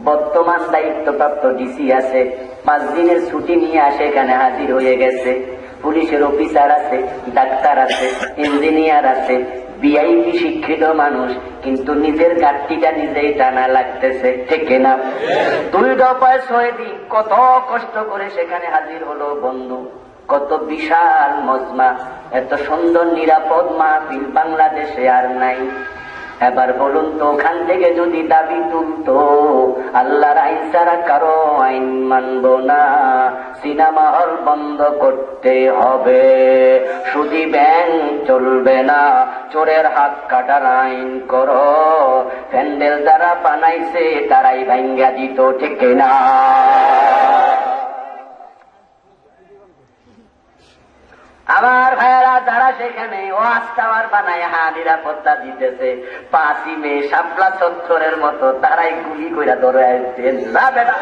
বর্তমান দায়িত্বপ্রাপ্ত ডিসি আছে, 5 দিনের ছুটি নিয়ে আসে, এখানে হাজির হয়ে গেছে। পুলিশের অফিসার আছে, ডাক্তার আছে, ইঞ্জিনিয়ার আছে, ভিআইপি শিক্ষিত মানুষ, কিন্তু নিজের গাট্টিটা নিজেই টানা লাগতেছে, ঠিক না? 2 দফায় 6 দিন কত কষ্ট করে সেখানে হাজির হলো বন্ধু। কত বিশাল মজমা, এত সুন্দর নিরাপদ মাহফিল বাংলাদেশে আর নাই। এবার বলুন তো, ওখান থেকে যদি দাবি তুলতো আল্লাহর আইন ছাড়া কারো আইন মানব না, সিনেমা হল বন্ধ করতে হবে, সুদি ব্যাংক চলবে না, চোরের হাত কাটার আইন করো, প্যান্ডেল যারা বানাইছে তারাই ভাঙ্গা দিত, ঠিক না? আমার ভাইয়েরা যারা সেখানে ওয়াজ টাওয়ার বানায় নিরাপত্তা দিতেছে, 5ই মে শাপলা চত্বরের মতো তারাই গুলি কইরা ধরে আসছেন না বেটা।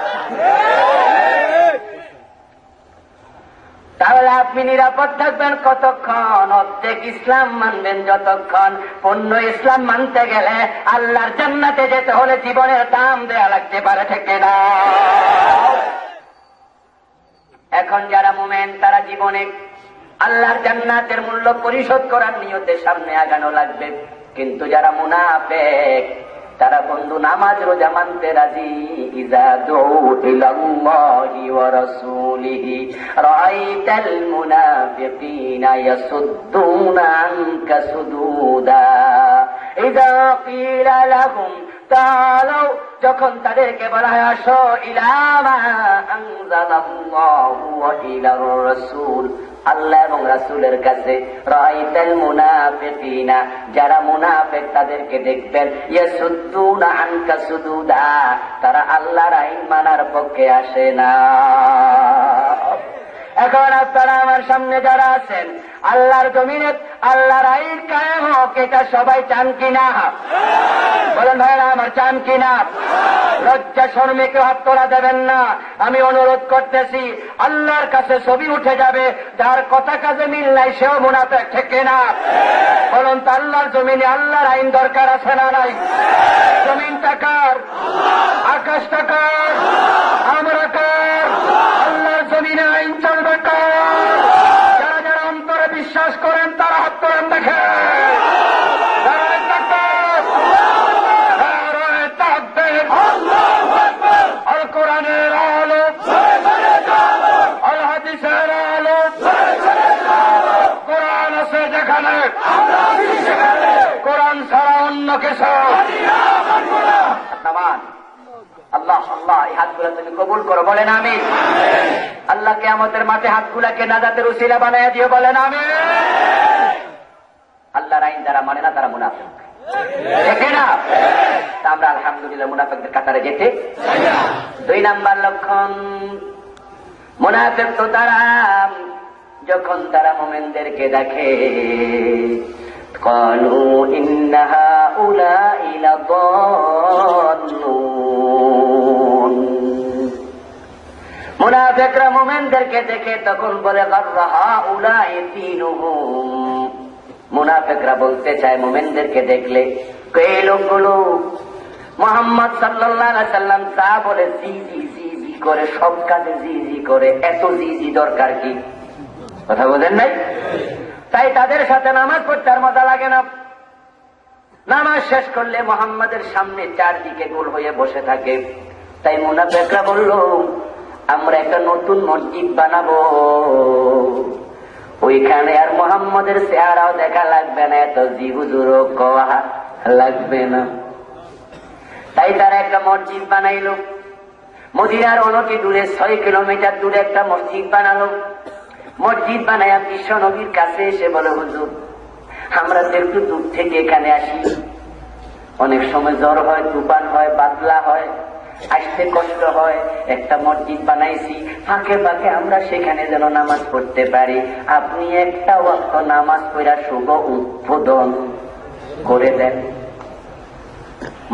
তাহলে আপনি নিরাপদ থাকবেন কতক্ষণ? অর্ধেক ইসলাম মানবেন যতক্ষণ। পূর্ণ ইসলাম মানতে গেলে আল্লাহর জান্নাতে যেতে হলে জীবনের দাম দেয়া লাগতে পারে, ঠিক না? এখন যারা মুমিন তারা জীবনে আল্লাহর জান্নাতের মূল্য পরিশোধ করার নিয়তে সামনে আগানো লাগবে। কিন্তু যারা মুনাফিক তারা বন্ধু নামাজ রোজা মানতে রাজি। ইযা দুউ ইলাল্লাহি ওয়া রাসূলিহি রাআইতাল মুনাফিকিনা ইয়াসুদ্দুনা আনকা সুদুদা ইযা ক্বিলা লাহুম তাআলাউ, যখন তাদেরকে বলা হয় আসো, ইলা মা আনজালাল্লাহু ওয়া ইলার রাসূল, আল্লাহ এবং রাসূলের কাছে, রাআইতাল মুনাফিকিনা, যারা মুনাফিক তাদেরকে দেখবেন, ইয়াসুদ্দুনা আনকা সুদুদা, তারা আল্লাহর আইন মানার পক্ষে আসে না। এখন আপনারা আমার সামনে যারা আছেন, আল্লাহর জমিনে আল্লাহর আইন কায়েম হোক, এটা সবাই চান কিনা? বলেন ভাইরা আমার, চান কিনা? লজ্জা শরমে কেউ হাত তোলা দেবেন না। আমি অনুরোধ করতেছি, আল্লাহর কাছে ছবি উঠে যাবে, যার কথা কাজে মিল নাই সেও মুনাফিক, ঠিক কিনা? বলুন তো, আল্লাহর জমিনে আল্লাহর আইন দরকার আছে না নাই? জমিনটা কার? আকাশটা কার? আমরা কার? আল্লাহর জমিনে আইন চলবে কার? যারা যারা অন্তরে বিশ্বাস করেন তারা হাত তোলেন, দেখে আল কোরআনের আলো, আল হাদিসের আলো, কোরআন আছে যেখানে, কোরআন ছাড়া অন্য কিছু আল্লাহ আল্লাহ এই হাতগুলা তুমি কবুল করো, বলেন আমিন। আল্লাহ কিয়ামতের মাঠে হাতগুলাকে নাজাতের উসিলা বানায়া দিও, বলেন আমিন। আল্লাহর আইন যারা মানে না তারা মুনাফিক, ঠিক না? আমরা আলহামদুলিল্লাহ মুনাফিকদের কাতারে যেতে। 2 নাম্বার লক্ষণ, মুনাফিক তো তারা যখন তারা মুমিনদেরকে দেখে, ক্বালু ইন্না হাউলাই লাযাল্লুন, মুনাফিকরা মুমিনদেরকে দেখে তখন বলে গাররা হাউলাই দীনুহুম, মুনাফিকরা বলতে চায় মুমিনদেরকে দেখলে, এই লোকগুলো মুহাম্মদ সাল্লাল্লাহু আলাইহি সাল্লাম যা বলে জি জি জি জি করে, সব কাজে জি জি করে, এত জি জি দরকার কি? কথা বলেন নাই? তাই তাদের সাথে নামাজ পড়তে আর মজা লাগে না। নামাজ শেষ করলে মুহাম্মাদের সামনে চারদিকে গোল হয়ে বসে থাকে। তাই মুনাফিকরা বলল, আমরা একটা নতুন মসজিদ বানাবো, ওইখানে আর মুহাম্মাদের চেহারাও দেখা লাগবে না, এত জি হুজুরও কোয়া লাগবে না। তাই তারা একটা মসজিদ বানাইলো। মদিনার অনতি দূরে 6 কিলোমিটার দূরে একটা মসজিদ বানালো। মসজিদ বানায়া বিশ্ব নবীর কাছে এসে বলে, হুজুর আমরা তো একটু দূর থেকে এখানে আসি, অনেক সময় জ্বর হয়, তুফান হয়, বাদলা হয়, আসতে কষ্ট হয়, একটা মসজিদ বানাইছি, ফাঁকে ফাঁকে আমরা সেখানে যেন নামাজ পড়তে পারি, আপনি একটা ওয়াক্ত নামাজ পড়া শুভ উদ্বোধন করে দেন।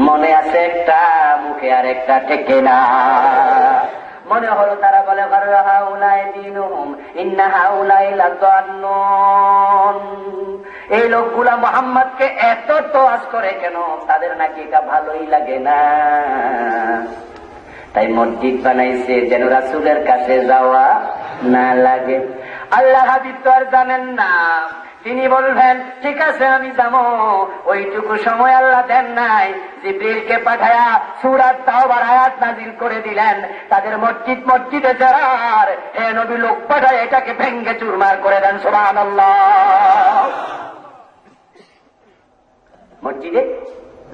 মনে আছে একটা, মুখে আর একটা টেকে না। মনে হলো তারা বলে এই লোকগুলা মোহাম্মদকে এত তোয়াজ করে কেন, তাদের নাকি এটা ভালোই লাগে না। তাই মসজিদ বানাইছে যেন রাসূলের কাছে যাওয়া না লাগে। আল্লাহ হাবিব তো আর জানেন না, তিনি বলবেন ঠিক আছে আমি যাবো। ওইটুকু সময় আল্লাহ দেন নাই, জিবরিলকে পাঠায়া সূরা তাওবার আয়াত নাযিল করে দিলেন। তাদের মসজিদে যারার হে নবী লোক পাঠায় এটাকে ভেঙ্গে চুরমার করে দেন। সুবহানাল্লাহ। মসজিদে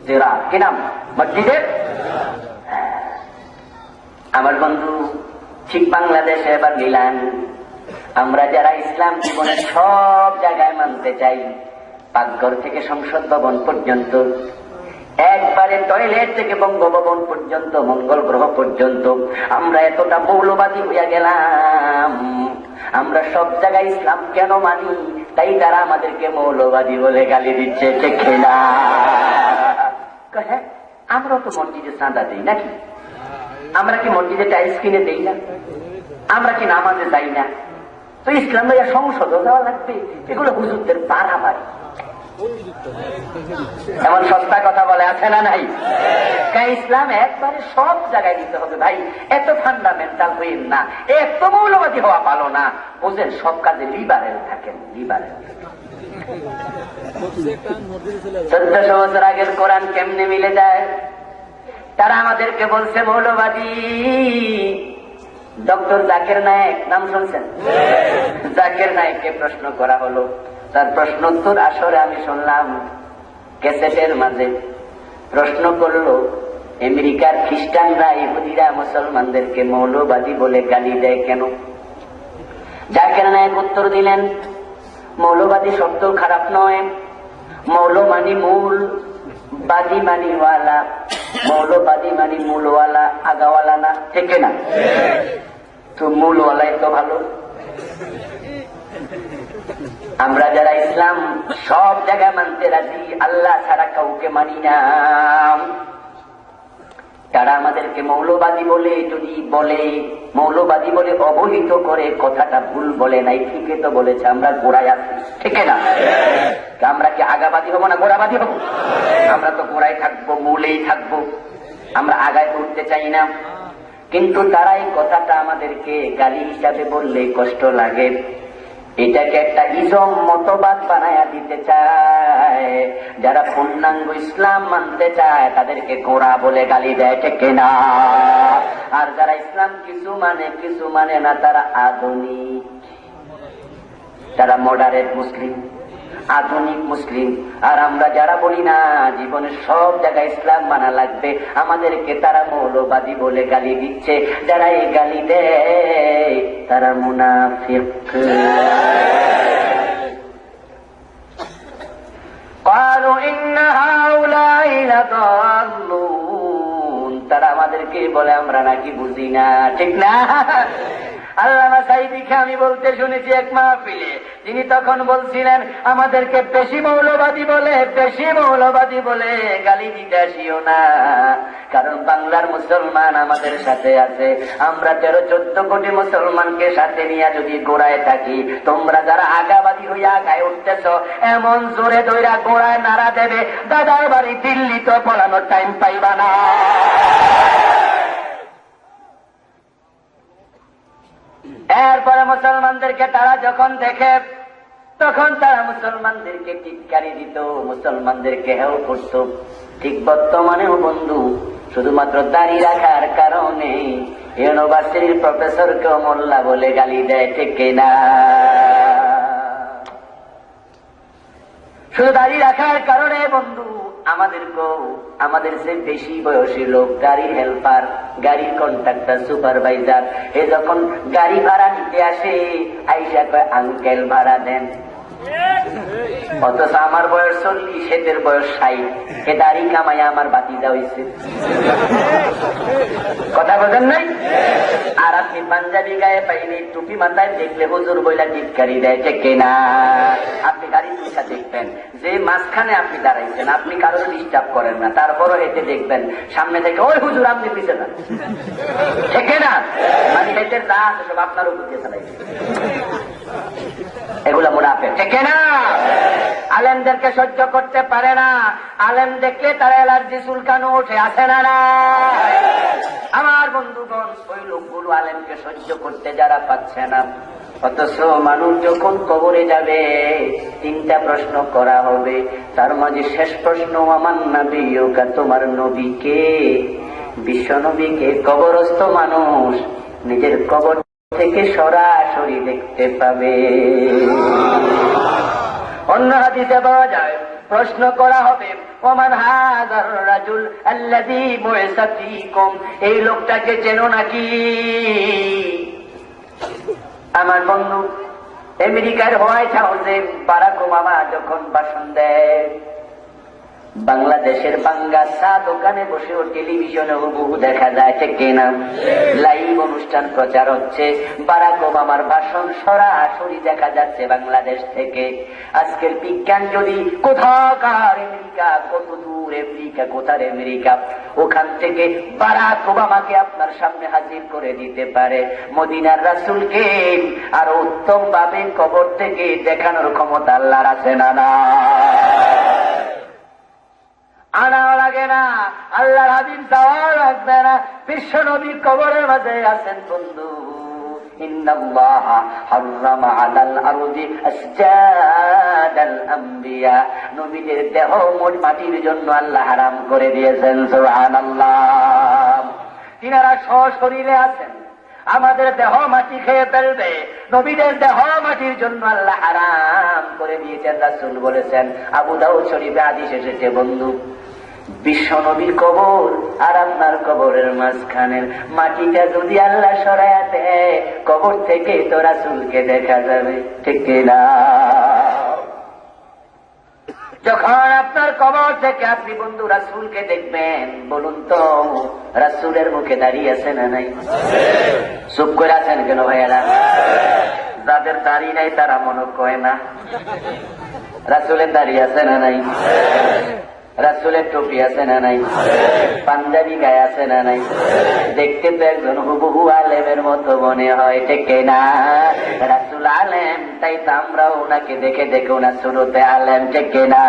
জেরা কি নাম? মসজিদে। আমার বন্ধু ঠিক বাংলাদেশে এবার গেলাম। আমরা যারা ইসলাম জীবনে সব জায়গায় মানতে চাই, পাকঘর থেকে সংসদ ভবন পর্যন্ত, একবারে টয়লেট থেকে বঙ্গভবন পর্যন্ত, মঙ্গল গ্রহ পর্যন্ত, আমরা এতটা মৌলবাদী হইয়া গেলাম। আমরা সব জায়গায় ইসলাম কেন মানি? তাই তারা আমাদেরকে মৌলবাদী বলে গালি দিচ্ছে। ঠিক না? হ্যাঁ, আমরাও তো মসজিদে চাঁদা দিই নাকি? আমরা কি মসজিদে টাইলস কিনে দেই না? আমরা কি নামাজে যাই না? তো ইসলাম ভাইয়া সংসদও দেওয়া লাগবে? এগুলো হুজুরদের বাড়াবাড়ি। এমন সস্তা কথা বলে আছে না নাই? ইসলাম একবারে সব জায়গায় দিতে হবে ভাই। এত ফান্ডামেন্টাল হইেন না, এত মৌলবাদী হওয়া ভালো না। বুঝেন, সব কাজে লিবারেল থাকেন। লিবারেল 1400 বছর আগের কোরআন কেমনে মিলে যায়? তারা আমাদেরকে বলছে মৌলবাদী। ডক্টর জাকির নায়েক নাম শুনছেন? জাকির নায়েককে প্রশ্ন করা হলো, তার প্রশ্নোত্তর আসরে আমি শুনলাম ক্যাসেটের মাঝে। প্রশ্ন করলো, আমেরিকার খ্রিস্টানরা ইহুদিরা মুসলমানদেরকে মৌলবাদী বলে গালি দেয় কেন? জাকির নায়েক উত্তর দিলেন, মৌলবাদী শব্দ খারাপ নয়, মৌল মানি মূল, বাদী মানি ওয়ালা। মৌলবাদী মানি মূলওয়ালা, আগাওয়ালা না। ঠিক না? তো মূলওয়ালাই তো ভালো। আমরা যারা ইসলাম সব জায়গায় মানতে রাজি, আল্লাহ ছাড়া কাউকে মানি না, তারা আমাদেরকে মৌলবাদী বলে যদি বলে, মৌলবাদী বলে অবহিত করে, কথাটা ভুল বলে নাই, ঠিকই তো বলেছে। আমরা গোড়ায় আছি। ঠিক না? আমরা কি আগাবাদী হবো না গোড়াবাদী হবো? আমরা তো গোড়ায় থাকবো, মূলেই থাকবো। আমরা আগায় উঠতে চাই না। কিন্তু তারা এই কথাটা আমাদেরকে গালি হিসাবে বললে কষ্ট লাগে। এটাকে একটা ইজম মতবাদ বানায়া দিতে চায়। যারা পূর্ণাঙ্গ ইসলাম মানতে চায় তাদেরকে গোড়া বলে গালি দেয়। ঠিক না? আর যারা ইসলাম কিছু মানে না, তারা আধুনিক, তারা মডারেট মুসলিম, আধুনিক মুসলিম। আর আমরা যারা বলি না জীবনে সব জায়গায় ইসলাম মানা লাগবে, আমাদেরকে তারা মৌলবাদী বলে গালি দিচ্ছে। যারা এই গালি দেয় তারা মুনাফিক। قالوا إن هؤلاء لضالون, তারা আমাদেরকে বলে আমরা নাকি বুঝি না। ঠিক না? আল্লামা সাঈদীকে আমি বলতে শুনেছি এক মাহফিলে, তিনি তখন বলছিলেন আমাদেরকে বেশি মৌলবাদী বলে গালি দিতে আসিও না, কারণ বাংলার মুসলমান আমাদের সাথে আছে। আমরা 13-14 কোটি মুসলমানকে সাথে নিয়ে যদি গোড়ায় থাকি, তোমরা যারা আগাবাদী হইয়া আগায় উঠতেছ, এমন জোরে দইরা গোড়ায় নাড়া দেবে, দাদার বাড়ি দিল্লি তো পলানোর টাইম পাইবা না। এরপরে মুসলমানদেরকে তারা যখন দেখে, তখন তারা মুসলমানদেরকে টিটকারি দিত, মুসলমানদেরকে হেও করত। ঠিক বর্তমানেও বন্ধু শুধুমাত্র দাড়ি রাখার কারণে ইউনিভার্সিটির প্রফেসরকেও মোল্লা বলে গালি দেয়। ঠিক না? শুধু দাড়ি রাখার কারণে বন্ধু আমাদেরকেও, আমাদের সে বেশি বয়সী লোক, গাড়ির হেল্পার, গাড়ির কন্ট্রাক্টর, সুপারভাইজার, এ যখন গাড়ি ভাড়া নিতে আসে, আইসা কয় আঙ্কেল ভাড়া দেন। অথচ আমার বয়স 40, এদের বয়স 60, এ দাড়ি কামাইয়া আমার বাতিজা হয়েছে। কথা বলেন নাই? আর আপনি পাঞ্জাবি গায়ে পাইলে, টুপি মাথায় দেখলে হুজুর বইলা টিটকারি দেয়, ঠিক কিনা? আপনি গাড়ি তুষা দেখবেন যে মাঝখানে আপনি দাঁড়াইছেন, আপনি কারোর ডিস্টার্ব করেন না, তারপরও হেঁটে দেখবেন সামনে থেকে ওই হুজুর আপনি পিছিয়ে যান, ঠিক না? মানে হেঁটের যা আছে সব আপনার উপর দিয়ে চালাইছে, এগুলা মুনাফিক, ঠিক না? আলেমদেরকে সহ্য করতে পারে না, আলেম দেখলে তার অ্যালার্জি চুলকানো উঠে, আসে না? না আমার বন্ধুগণ, ওই লোকগুলো আলেমকে সহ্য করতে যারা পাচ্ছে না, অথচ মানুষ যখন কবরে যাবে 3টা প্রশ্ন করা হবে, তার মাঝে শেষ প্রশ্ন আমার নবীকে, তোমার নবীকে, বিশ্ব নবীকে কবরস্থ মানুষ নিজের কবর থেকে সরাসরি দেখতে পাবে। অন্য হাদিসে পাওয়া যায়, প্রশ্ন করা হবে, ওমান হাযার রাজুল আল্লাযী বুইসা ফীকুম, এই লোকটাকে চেনো নাকি? আমার বন্ধু আমেরিকার হোয়াইট হাউসে বারাক ওবামা যখন ভাষণ দেয়, বাংলাদেশের বাঙ্গা চা দোকানে বসেও টেলিভিশনে হুবহু দেখা যায়, ঠিক কিনা? লাইভ অনুষ্ঠান প্রচার হচ্ছে, বারাক ওবামার ভাষণ সরাসরি দেখা যাচ্ছে বাংলাদেশ থেকে। আজকের বিজ্ঞান যদি কোথাকার আমেরিকা, কত দূর আমেরিকা, কোথার আমেরিকা, ওখান থেকে বারাক ওবামাকে আপনার সামনে হাজির করে দিতে পারে, মদিনার রাসূলকে আরো উত্তম ভাবে কবর থেকে দেখানোর ক্ষমতা আল্লাহর আছে না? না আনাও লাগে না, আল্লাহর হাবিব যাওয়া লাগবে না, বিশ্ব নবী কবরের মাঝে আছেন। বন্ধু, ইন্নাল্লাহা হাররামা আলাল আরদি আসজাদাল আমবিয়া, নবীদের দেহ মাটির জন্য আল্লাহ হারাম করে দিয়েছেন। সুবহানাল্লাহ। তিনারা সশরীরে আছেন, আমাদের দেহ মাটি খেয়ে ফেলবে, নবীদের দেহ মাটির জন্য আল্লাহ হারাম করে দিয়েছেন। রাসূল বলেছেন, আবু দাউদ শরীফে হাদিস এসেছে, বন্ধু, বিশ্ব নবীর কবর আর আপনার কবরের মাঝখানের মাটিটা যদি আল্লাহ সরায়া দেয়, কবর থেকে তো রাসূলকে দেখা যাবে, ঠিক না? যখন আপনার কবর থেকে আপনি বন্ধু রাসূলকে দেখবেন, বলুন তো রাসূলের মুখে দাঁড়িয়ে আছে না নাই? চুপ করে আছেন কেন ভাইয়ারা? যাদের দাড়ি নাই তারা মনে কয় না। রাসূলের দাড়ি আছে না নাই? রাসূলের টুপি আছে না নাই? পাঞ্জাবি গায়ে আছে না নাই? দেখতে তো একজন হুবহু আলেমের মতো মনে হয়, ঠিক না? রাসূল আলেম, তাই তো আমরাও ওনাকে দেখে দেখে ওনার সুরতে আলেম, ঠিক না?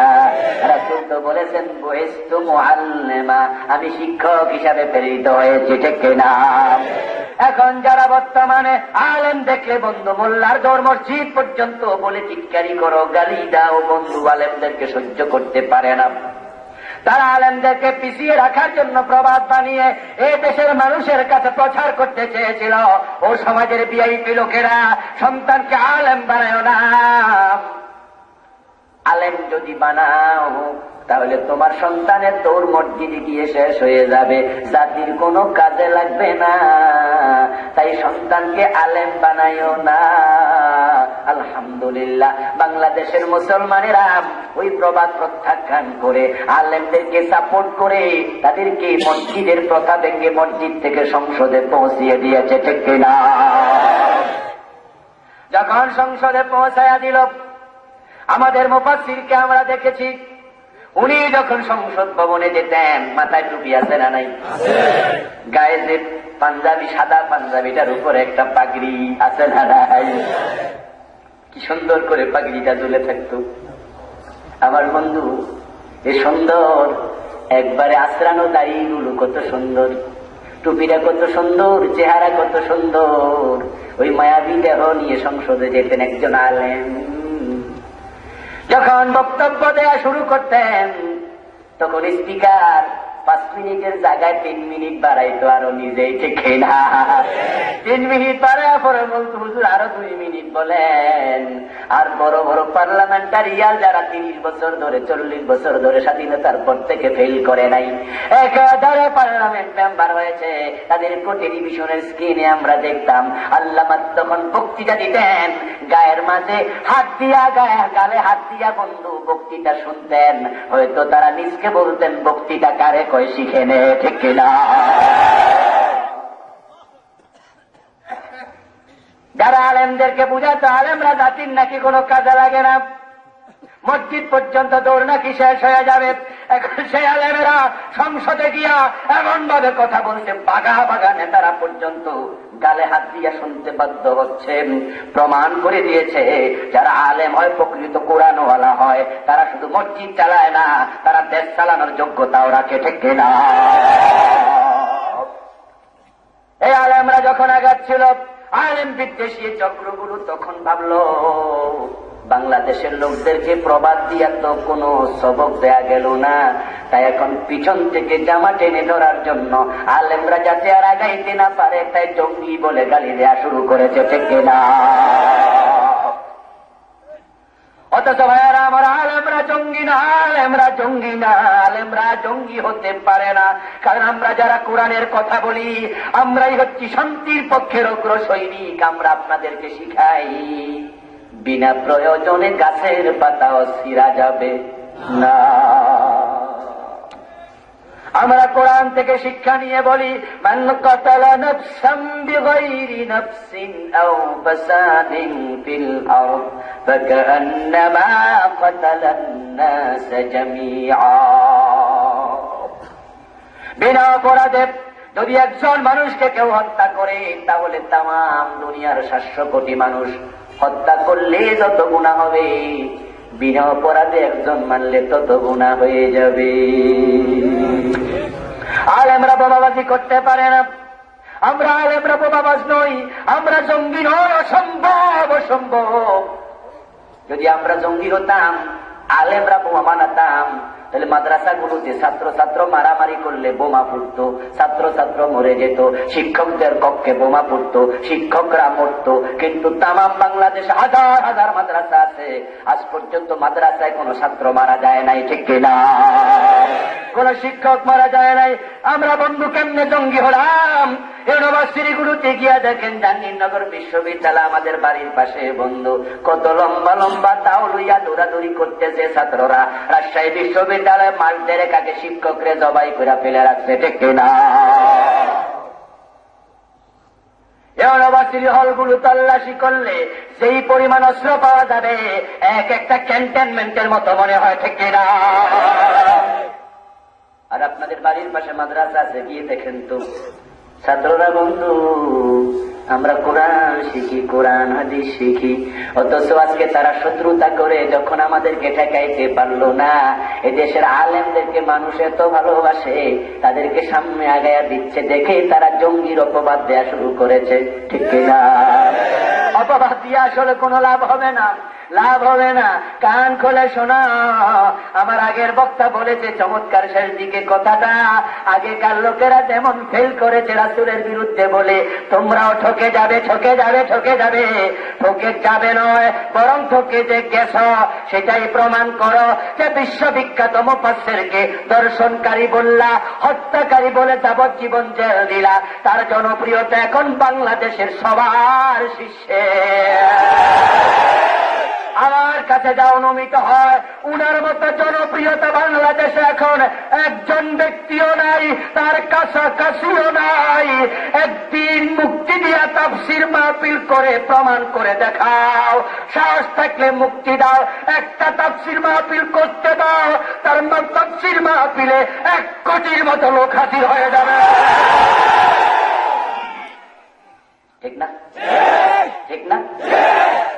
রাসূল তো বলেছেন, বুইস্তু মুআল্লিমা, আমি শিক্ষক হিসাবে প্রেরিত হয়েছি, ঠিক না? এখন যারা বর্তমানে আলেম দেখলে বন্ধু মোল্লার দৌড় মসজিদ পর্যন্ত বলে চিৎকারি করো, গালি দাও, বন্ধু আলেমদেরকে সহ্য করতে পারে না। তারা আলেমদেরকে পিছিয়ে রাখার জন্য প্রবাদ বানিয়ে এই দেশের মানুষের কাছে প্রচার করতে চেয়েছিল, ও সমাজের ভিআইপি লোকেরা, সন্তানকে আলেম বানায় না, আলেম যদি বানাও তাহলে তোমার সন্তানের দৌড় মসজিদে গিয়ে শেষ হয়ে যাবে, জাতির কোনো কাজে লাগবে না, তাই সন্তানকে আলেম বানাইও না। আলহামদুলিল্লাহ, বাংলাদেশের মুসলমানেরা ওই প্রবাদ প্রত্যাখ্যান করে আলেমদেরকে সাপোর্ট করে তাদেরকে মসজিদের প্রথা ভেঙে মসজিদ থেকে সংসদে পৌঁছিয়ে দিয়েছে, ঠিক কিনা? যখন সংসদে পৌঁছায়া দিল, আমাদের মুফাসসিরকে আমরা দেখেছি, উনি যখন সংসদ ভবনে যেতেন মাথায় টুপি আছে না নাই? গায়ে যে পাঞ্জাবি, সাদা পাঞ্জাবিটার উপরে একটা পাগড়ি আছে না নাই? কি সুন্দর করে পাগড়িটা ঝুলে থাকতো। আমার বন্ধু, এ সুন্দর একবারে আশ্রানো দাড়িগুলো কত সুন্দর, টুপিটা কত সুন্দর, চেহারা কত সুন্দর, ওই মায়াবী দেহ নিয়ে সংসদে যেতেন একজন আলেম। যখন বক্তব্য দেয়া শুরু করতেন তখন স্পিকার 5 মিনিটের জায়গায় 3 মিনিট বাড়াইতো আরো নিজেই, ঠিক না? 3 মিনিট বাড়ায় পরে বলতো হুজুর আরো 2 মিনিট বলেন। আর বড় বড় পার্লামেন্টারিয়ান যারা 30 বছর ধরে 40 বছর ধরে স্বাধীনতার পর থেকে ফেল করে নাই, একাধারে পার্লামেন্ট মেম্বার হয়েছে, তাদেরকে টেলিভিশনের স্ক্রিনে আমরা দেখতাম। আল্লামা তখন বক্তৃতা দিতেন, গায়ের মাঝে হাত দিয়া, গালে হাত দিয়া বন্ধু বক্তৃতা শুনতেন। হয়তো তারা নিজকে বলতেন বক্তৃতা কারে কয় শিখে নে, ঠিক কিনা? যারা আলেমদেরকে বুঝাতো আলেমরা জাতির নাকি কোনো কাজে লাগে না, মসজিদ পর্যন্ত দৌড় নাকি শেষ হয়ে যাবে, এখন সেই আলেমেরা সংসদে গিয়া এমন ভাবে কথা বলছে, বাগা বাগা নেতারা পর্যন্ত গালে হাত দিয়া শুনতে বাধ্য হচ্ছে। প্রমাণ করে দিয়েছে যারা আলেম হয়, প্রকৃত কোরআনওয়ালা হয়, তারা শুধু মসজিদ চালায় না, তারা দেশ চালানোর যোগ্যতাও রাখে, ঠিক কিনা? এই আলেমরা যখন আগাচ্ছিল, আলেম বিদ্বেষী চক্রগুলো তখন ভাবলো বাংলাদেশের লোকদেরকে প্রবাদ দিয়া তো কোনো সবক দেয়া গেল না, তাই এখন পিছন থেকে জামা টেনে ধরার জন্য আলেমরা যাতে আর আগাইতে না পারে, তাই জঙ্গি বলে গালি দেয়া শুরু করেছে, ঠিক না? অথচ ভাইয়ারা আমার, আলেমরা জঙ্গি না, আলেমরা জঙ্গি না, আলেমরা জঙ্গি হতে পারে না। কারণ আমরা যারা কোরআনের কথা বলি, আমরাই হচ্ছি শান্তির পক্ষের অগ্র সৈনিক। আমরা আপনাদেরকে শিখাই বিনা প্রয়োজনে গাছের পাতাও ছিঁড়া যাবে না। আমরা কোরআন থেকে শিক্ষা নিয়ে বলি, মান কাতালা নাফসান বিগাইরি নাফসিন আও ফাসাদিন ফিল আরদ ফাকান্নামা কাতালান নাস জামিআ। বিনা অপরাধে যদি একজন মানুষকে কেউ হত্যা করে, তাহলে তামাম দুনিয়ার 700 কোটি মানুষ হত্যা করলে যত গুনাহ হবে, বিনা অপরাধে একজন মানলে তত গুনাহ হয়ে যাবে। আলেমরা বোমাবাজি করতে পারে না, আমরা আলেমরা বোমাবাজ নই, আমরা জঙ্গি নই, অসম্ভব অসম্ভব। যদি আমরা জঙ্গি হতাম, আলেমরা বোমা বানাতাম, তাহলে মাদ্রাসাগুলোতে ছাত্র ছাত্র মারামারি করলে বোমা ফুটতো, ছাত্র ছাত্র মরে যেত, শিক্ষকদের কক্ষে বোমা ফুটতো, শিক্ষকরা মরতো। কিন্তু তামাম বাংলাদেশ হাজার হাজার মাদ্রাসা আছে, আজ পর্যন্ত মাদ্রাসায় কোনো ছাত্র মারা যায় নাই, ঠিক কিনা? কোন শিক্ষক মারা যায় নাই। আমরা বন্ধু কেমনে জঙ্গি হলাম? ইউনিভার্সিটিগুলোতে গিয়া দেখেন, জাহাঙ্গীরনগর বিশ্ববিদ্যালয় আমাদের বাড়ির পাশে বন্ধু, কত লম্বা লম্বা তাও লইয়া দৌড়াদৌড়ি করতেছে ছাত্ররা। রাজশাহী বিশ্ববিদ্যালয়ে মাস দেড়েক আগে শিক্ষকরে জবাই করে ফেলে রাখছে, ঠিক কিনা? ইউনিভার্সিটি হলগুলো তল্লাশি করলে সেই পরিমাণ অস্ত্র পাওয়া যাবে, এক একটা ক্যান্টনমেন্টের মতো মনে হয়, ঠিক কিনা? আর আপনাদের বাড়ির পাশে মাদ্রাসা আছে, গিয়ে দেখেন তো ছাত্ররা বন্ধু, আমরা কোরআন শিখি, কোরআন হাদিস শিখি, অথচ আজকে তারা শত্রুতা করে যখন আমাদেরকে ঠেকাইতে পারলো না, এই দেশের আলেমদেরকে মানুষ এত ভালোবাসে, তাদেরকে সামনে আগায়া দিচ্ছে দেখে তারা জঙ্গির অপবাদ দেয়া শুরু করেছে, ঠিক না? অপবাদ দিয়ে আসলে কোনো লাভ হবে না, লাভ হবে না। কান খোলে শোনা, আমার আগের বক্তা বলেছে চমৎকার শেষ দিকে কথাটা, আগেকার লোকেরা যেমন ফেল করেছে রাসূলের বিরুদ্ধে বলে, তোমরাও ঠকে যাবে, ঠকে যাবে, ঠকে যাবে। ঠকে যাবে নয়, বরং ঠকে যে গেছ সেটাই প্রমাণ করো যে বিশ্ববিখ্যাত মুফাসসিরকে দর্শনকারী বললা, হত্যাকারী বলে যাবজ্জীবন জেল দিলা, তার জনপ্রিয়তা এখন বাংলাদেশের সবার শীর্ষে। আমার কাছে যা অনুমিত হয়, উনার মতো জনপ্রিয়তা বাংলাদেশে এখন একজন ব্যক্তিও নাই, তার কাছাকাছিও নাই। একদিন মুক্তি দিয়া তাফসীর মাহফিল করে প্রমাণ করে দেখাও, সাহস থাকলে মুক্তি দাও, একটা তাফসীর মাহফিল করতে দাও, তার তাফসীর মাহফিলে 1 কোটির মতো লোক হাজির হয়ে যাবে, ঠিক না? ঠিক না?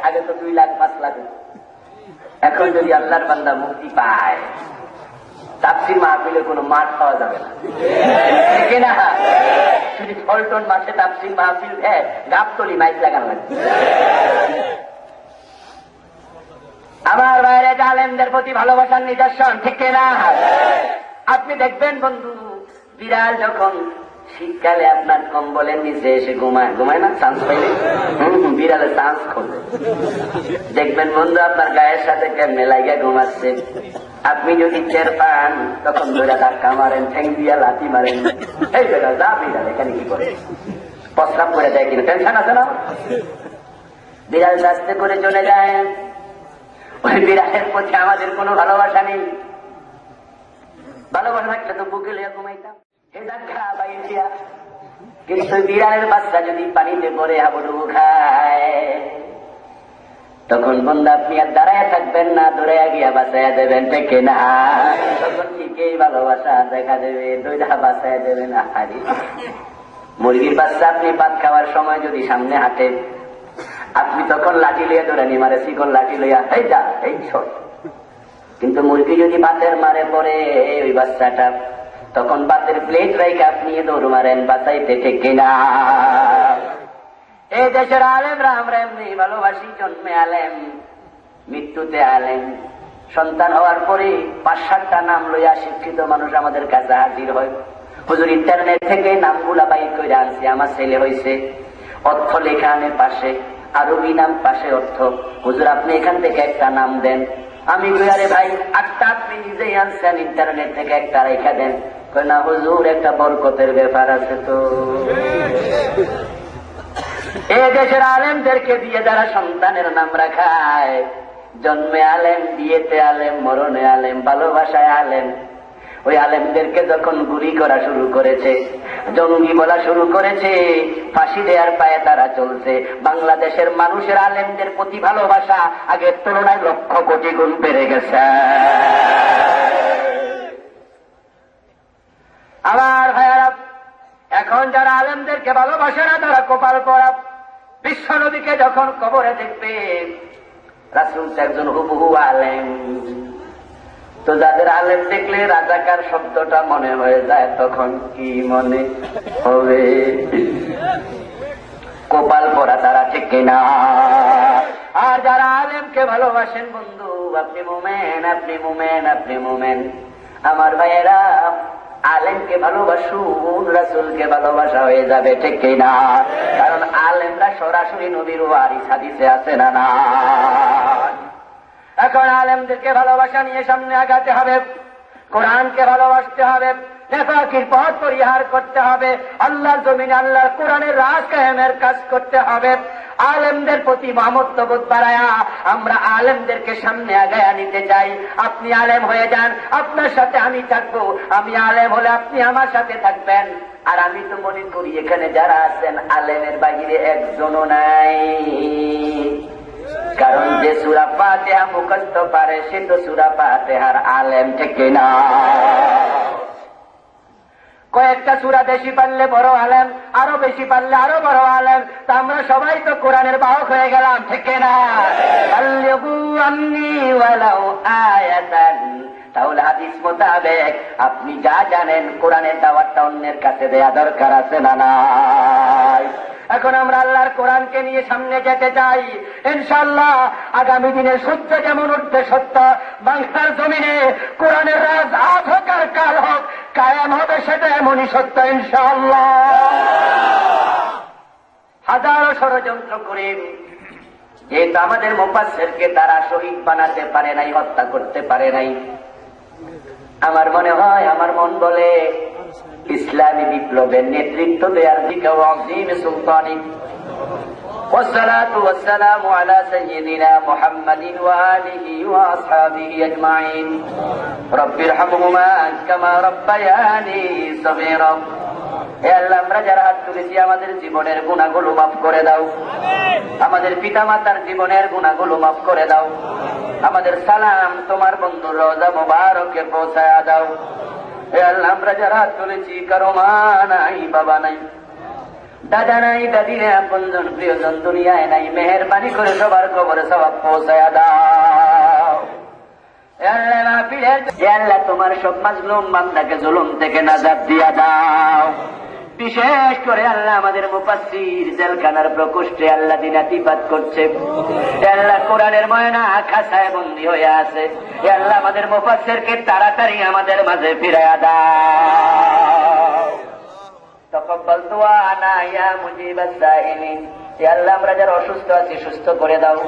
আগে তো 2 লাখ 5 লাখ, এখন যদি আল্লাহর বান্দা মুক্তি পায়, তাফসীর মাহফিলে কোনো মাঠ পাওয়া যাবে না, ঠিক না? যদি ফলটন মাঠে তাফসীর মাহফিল দেয়, গাবতলি মাইক লাগানো লাগবে। আমার বাইরে আলেমদের প্রতি ভালোবাসার নিদর্শন, ঠিক না? আপনি দেখবেন বন্ধু, বিড়াল যখন শীতকালে আপনার কম্বলের নিচে এসে ঘুমায়, ঘুমায় না চান্স পাইলে? বিড়ালে চান্স খোঁজে। দেখবেন বন্ধু আপনার গায়ের সাথে কেমনে লাগিয়া ঘুমাচ্ছে। আপনি যদি টের পান তখন ধরে ধাক্কা মারেন, ঠেং দিয়া লাথি মারেন, এই বেটা যা বিড়াল এখানে কি করে, প্রস্রাব করে দেয় কিনা, টেনশন আছে না? বিড়াল আস্তে করে চলে যায়। ওই বিড়ালের প্রতি আমাদের কোনো ভালোবাসা নেই। ভালোবাসা থাকলে তো বুকে লিয়া ঘুমাইতাম। কিন্তু বিড়ালের বাচ্চা যদি পানিতে পড়ে হাবুডুবু খায়, তখন বন্ধু আপনি আর দাঁড়ায় থাকবেন না, দৌড়াইয়া গিয়া বাঁচাইয়া দেবেন, ঠিক না? তখন ঠিকই ভালোবাসা দেখা দেবে, দৌড়া বাঁচাইয়া দেবেন। আহারি মুরগির বাচ্চা আপনি ভাত খাওয়ার সময় যদি সামনে হাঁটেন, আপনি তখন লাঠি লইয়া দৌড়ানি মারে, শিকল লাঠি লইয়া এই যা এই ছোট। কিন্তু মুরগি যদি ভাতের মারে পড়ে ওই বাচ্চাটা, তখন ভাতের প্লেট রাইকে আপনি দৌড় মারেন বাঁচাইতে, ঠিক কিনা? এই দেশের আলেমরা আমরা এমনি ভালোবাসি, জন্মে আলেম, মৃত্যুতে আলেম। সন্তান হওয়ার পরে ৫-৭টা নাম লইয়া শিক্ষিত মানুষ আমাদের কাছে হাজির হয়। হুজুর ইন্টারনেট থেকে নামগুলা বাইর করে আনছি, আমার ছেলে হয়েছে, অর্থ লেখা আনে পাশে, আরবি নাম পাশে অর্থ। হুজুর আপনি এখান থেকে একটা নাম দেন। আমি আরে ভাই ৮টা আপনি নিজেই আনছেন, ইন্টারনেট থেকে একটা রেখা দেন। না হুজুর একটা বরকতের ব্যাপার আছে তো। এ দেশের আলেমদেরকে দিয়ে যারা সন্তানের নাম রাখায়, জন্মে আলেম, বিয়েতে আলেম, মরণে আলেম, ভালোবাসায় আলেম, ওই আলেমদেরকে যখন গুলি করা শুরু করেছে, জঙ্গি বলা শুরু করেছে, ফাঁসি দেওয়ার পায়ে তারা চলছে, বাংলাদেশের মানুষের আলেমদের প্রতি ভালোবাসা আগের তুলনায় ১,০০,০০০ কোটি গুণ বেড়ে গেছে। আমার ভাইয়ারা, এখন যারা আলেমদেরকে ভালোবাসে না তারা কপাল পড়া। বিশ্ব নবীকে যখন কবরে দেখবে, রাসূল একজন হুবহু আলেম, তো যাদের আলেম দেখলে রাজাকার শব্দটা মনে হয়ে যায়, তখন কি মনে হবে? কপাল পড়া তারা, ঠিক কিনা? আর যারা আলেমকে ভালোবাসেন বন্ধু, আপনি মুমেন, আপনি মুমেন, আপনি মুমেন। আমার ভাইয়েরা, আলেমকে ভালোবাসুন, রাসূলকে ভালোবাসা হয়ে যাবে, ঠিক কিনা? কারণ আলেমরা সরাসরি নবীর ওয়ারিস, হাদিসে আছে না না? এখন আলেমদেরকে ভালোবাসা নিয়ে সামনে আগাতে হবে, কোরআনকে ভালোবাসতে হবে, নেফাকির পথ পরিহার করতে হবে, আল্লাহর জমিনে আল্লাহর কোরআনের রাজ কায়েমের কাজ করতে হবে। আলেমদের প্রতি মহব্বত বাড়ায়া আমরা আলেমদেরকে সামনে আগায়া নিতে চাই। আপনি আলেম হয়ে যান, আপনার সাথে আমি থাকবো, আমি আলেম হলে আপনি আমার সাথে থাকবেন। আর আমি তো মনে করি এখানে যারা আছেন আলেমের বাইরে একজনও নাই। কারণ যে সূরা ফাতিহা মুখস্থ পারে সে তো সূরা ফাতিহার আলেম, ঠিক না? কয়েকটা সূরা বেশি পারলে বড় আলেম, আরো বেশি পারলে আরো বড় আলেম। তা আমরা সবাই তো কোরআনের বাহক হয়ে গেলাম, ঠিক না? বাল্লিগু আন্নী ওয়ালাউ আয়াতান। তাহলে হাদিস মোতাবেক আপনি যা জানেন কোরআনের দাওয়াতটা অন্যের কাছে দেয়া দরকার আছে না নাই? এখন আমরা আল্লাহর কোরআনকে নিয়ে সামনে যেতে চাই। ইনশাআল্লাহ আগামী দিনের সূর্য যেমন উঠবে সত্য, বাংলার জমিনে কোরআনের রাজ আজ হোক আর কাল হোক কায়েম হবে, সেটা এমনই সত্য ইনশাআল্লাহ। হাজারো ষড়যন্ত্র করে যেহেতু আমাদের মুফাসসিরকে তারা শহীদ বানাতে পারে নাই, হত্যা করতে পারে নাই, আমার মনে হয়, আমার মন বলে ইসলামী বিপ্লবের নেতৃত্ব দেওয়ার দিকে আযীম সুলতানি والصلاة والسلام على سيدنا محمد وآله وأصحابه أجمعين رب ارحمهما كما ربياني صغيرا। হে আল্লাহ, আমরা যারা হাত তুলেছি আমাদের জীবনের গুনাহগুলো মাফ করে দাও, আমাদের পিতামাতার জীবনের গুনাহগুলো মাফ করে দাও, আমাদের সালাম তোমার বন্ধুর রওজা মুবারকে পৌঁছায়া দাও। হে আল্লাহ, আমরা যারা হাত তুলেছি কারো মা নাই, বাবা নাই, দাদা নাই, দাদি নাই, আপনজন প্রিয়জন দুনিয়ায় নাই, মেহেরবানি করে সবার কবরে সওয়াব পৌঁছায়া দাও। হে আল্লাহ, তোমার সব মাজলুম বান্দাকে জুলুম থেকে নাজাত দিয়া দাও। বিশেষ করে আল্লাহ আমাদের মুফাসসির জেলখানার প্রকোষ্ঠে আল্লাহ দিনাতিপাত করছে। হে আল্লাহ, কোরআনের ময়না খাসায় বন্দী হয়ে আছে। হে আল্লাহ, আমাদের মুফাসসিরকে তাড়াতাড়ি আমাদের মাঝে ফিরাইয়া দাও। তাকাব্বাল দুআনা ইয়া মুজিবাস সাইলিন। ইয়া আল্লাহ, আমরা যারা অসুস্থ আছি সুস্থ করে দাও,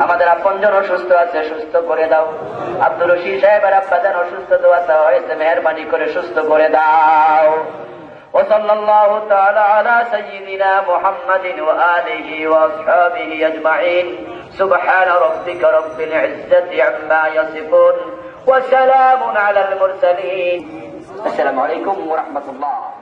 আমাদের আপনজন অসুস্থ আছে সুস্থ করে দাও। আব্দুর রশিদ সাহেবের আব্বাজান অসুস্থ, দোয়া চাওয়া হয়েছে, মেহেরবানি করে সুস্থ করে দাও। وصلى الله تعالى على سيدنا محمد وآله وأصحابه أجمعين. سبحان ربك رب العزة عما يصفون وسلام على المرسلين. السلام عليكم ورحمة الله.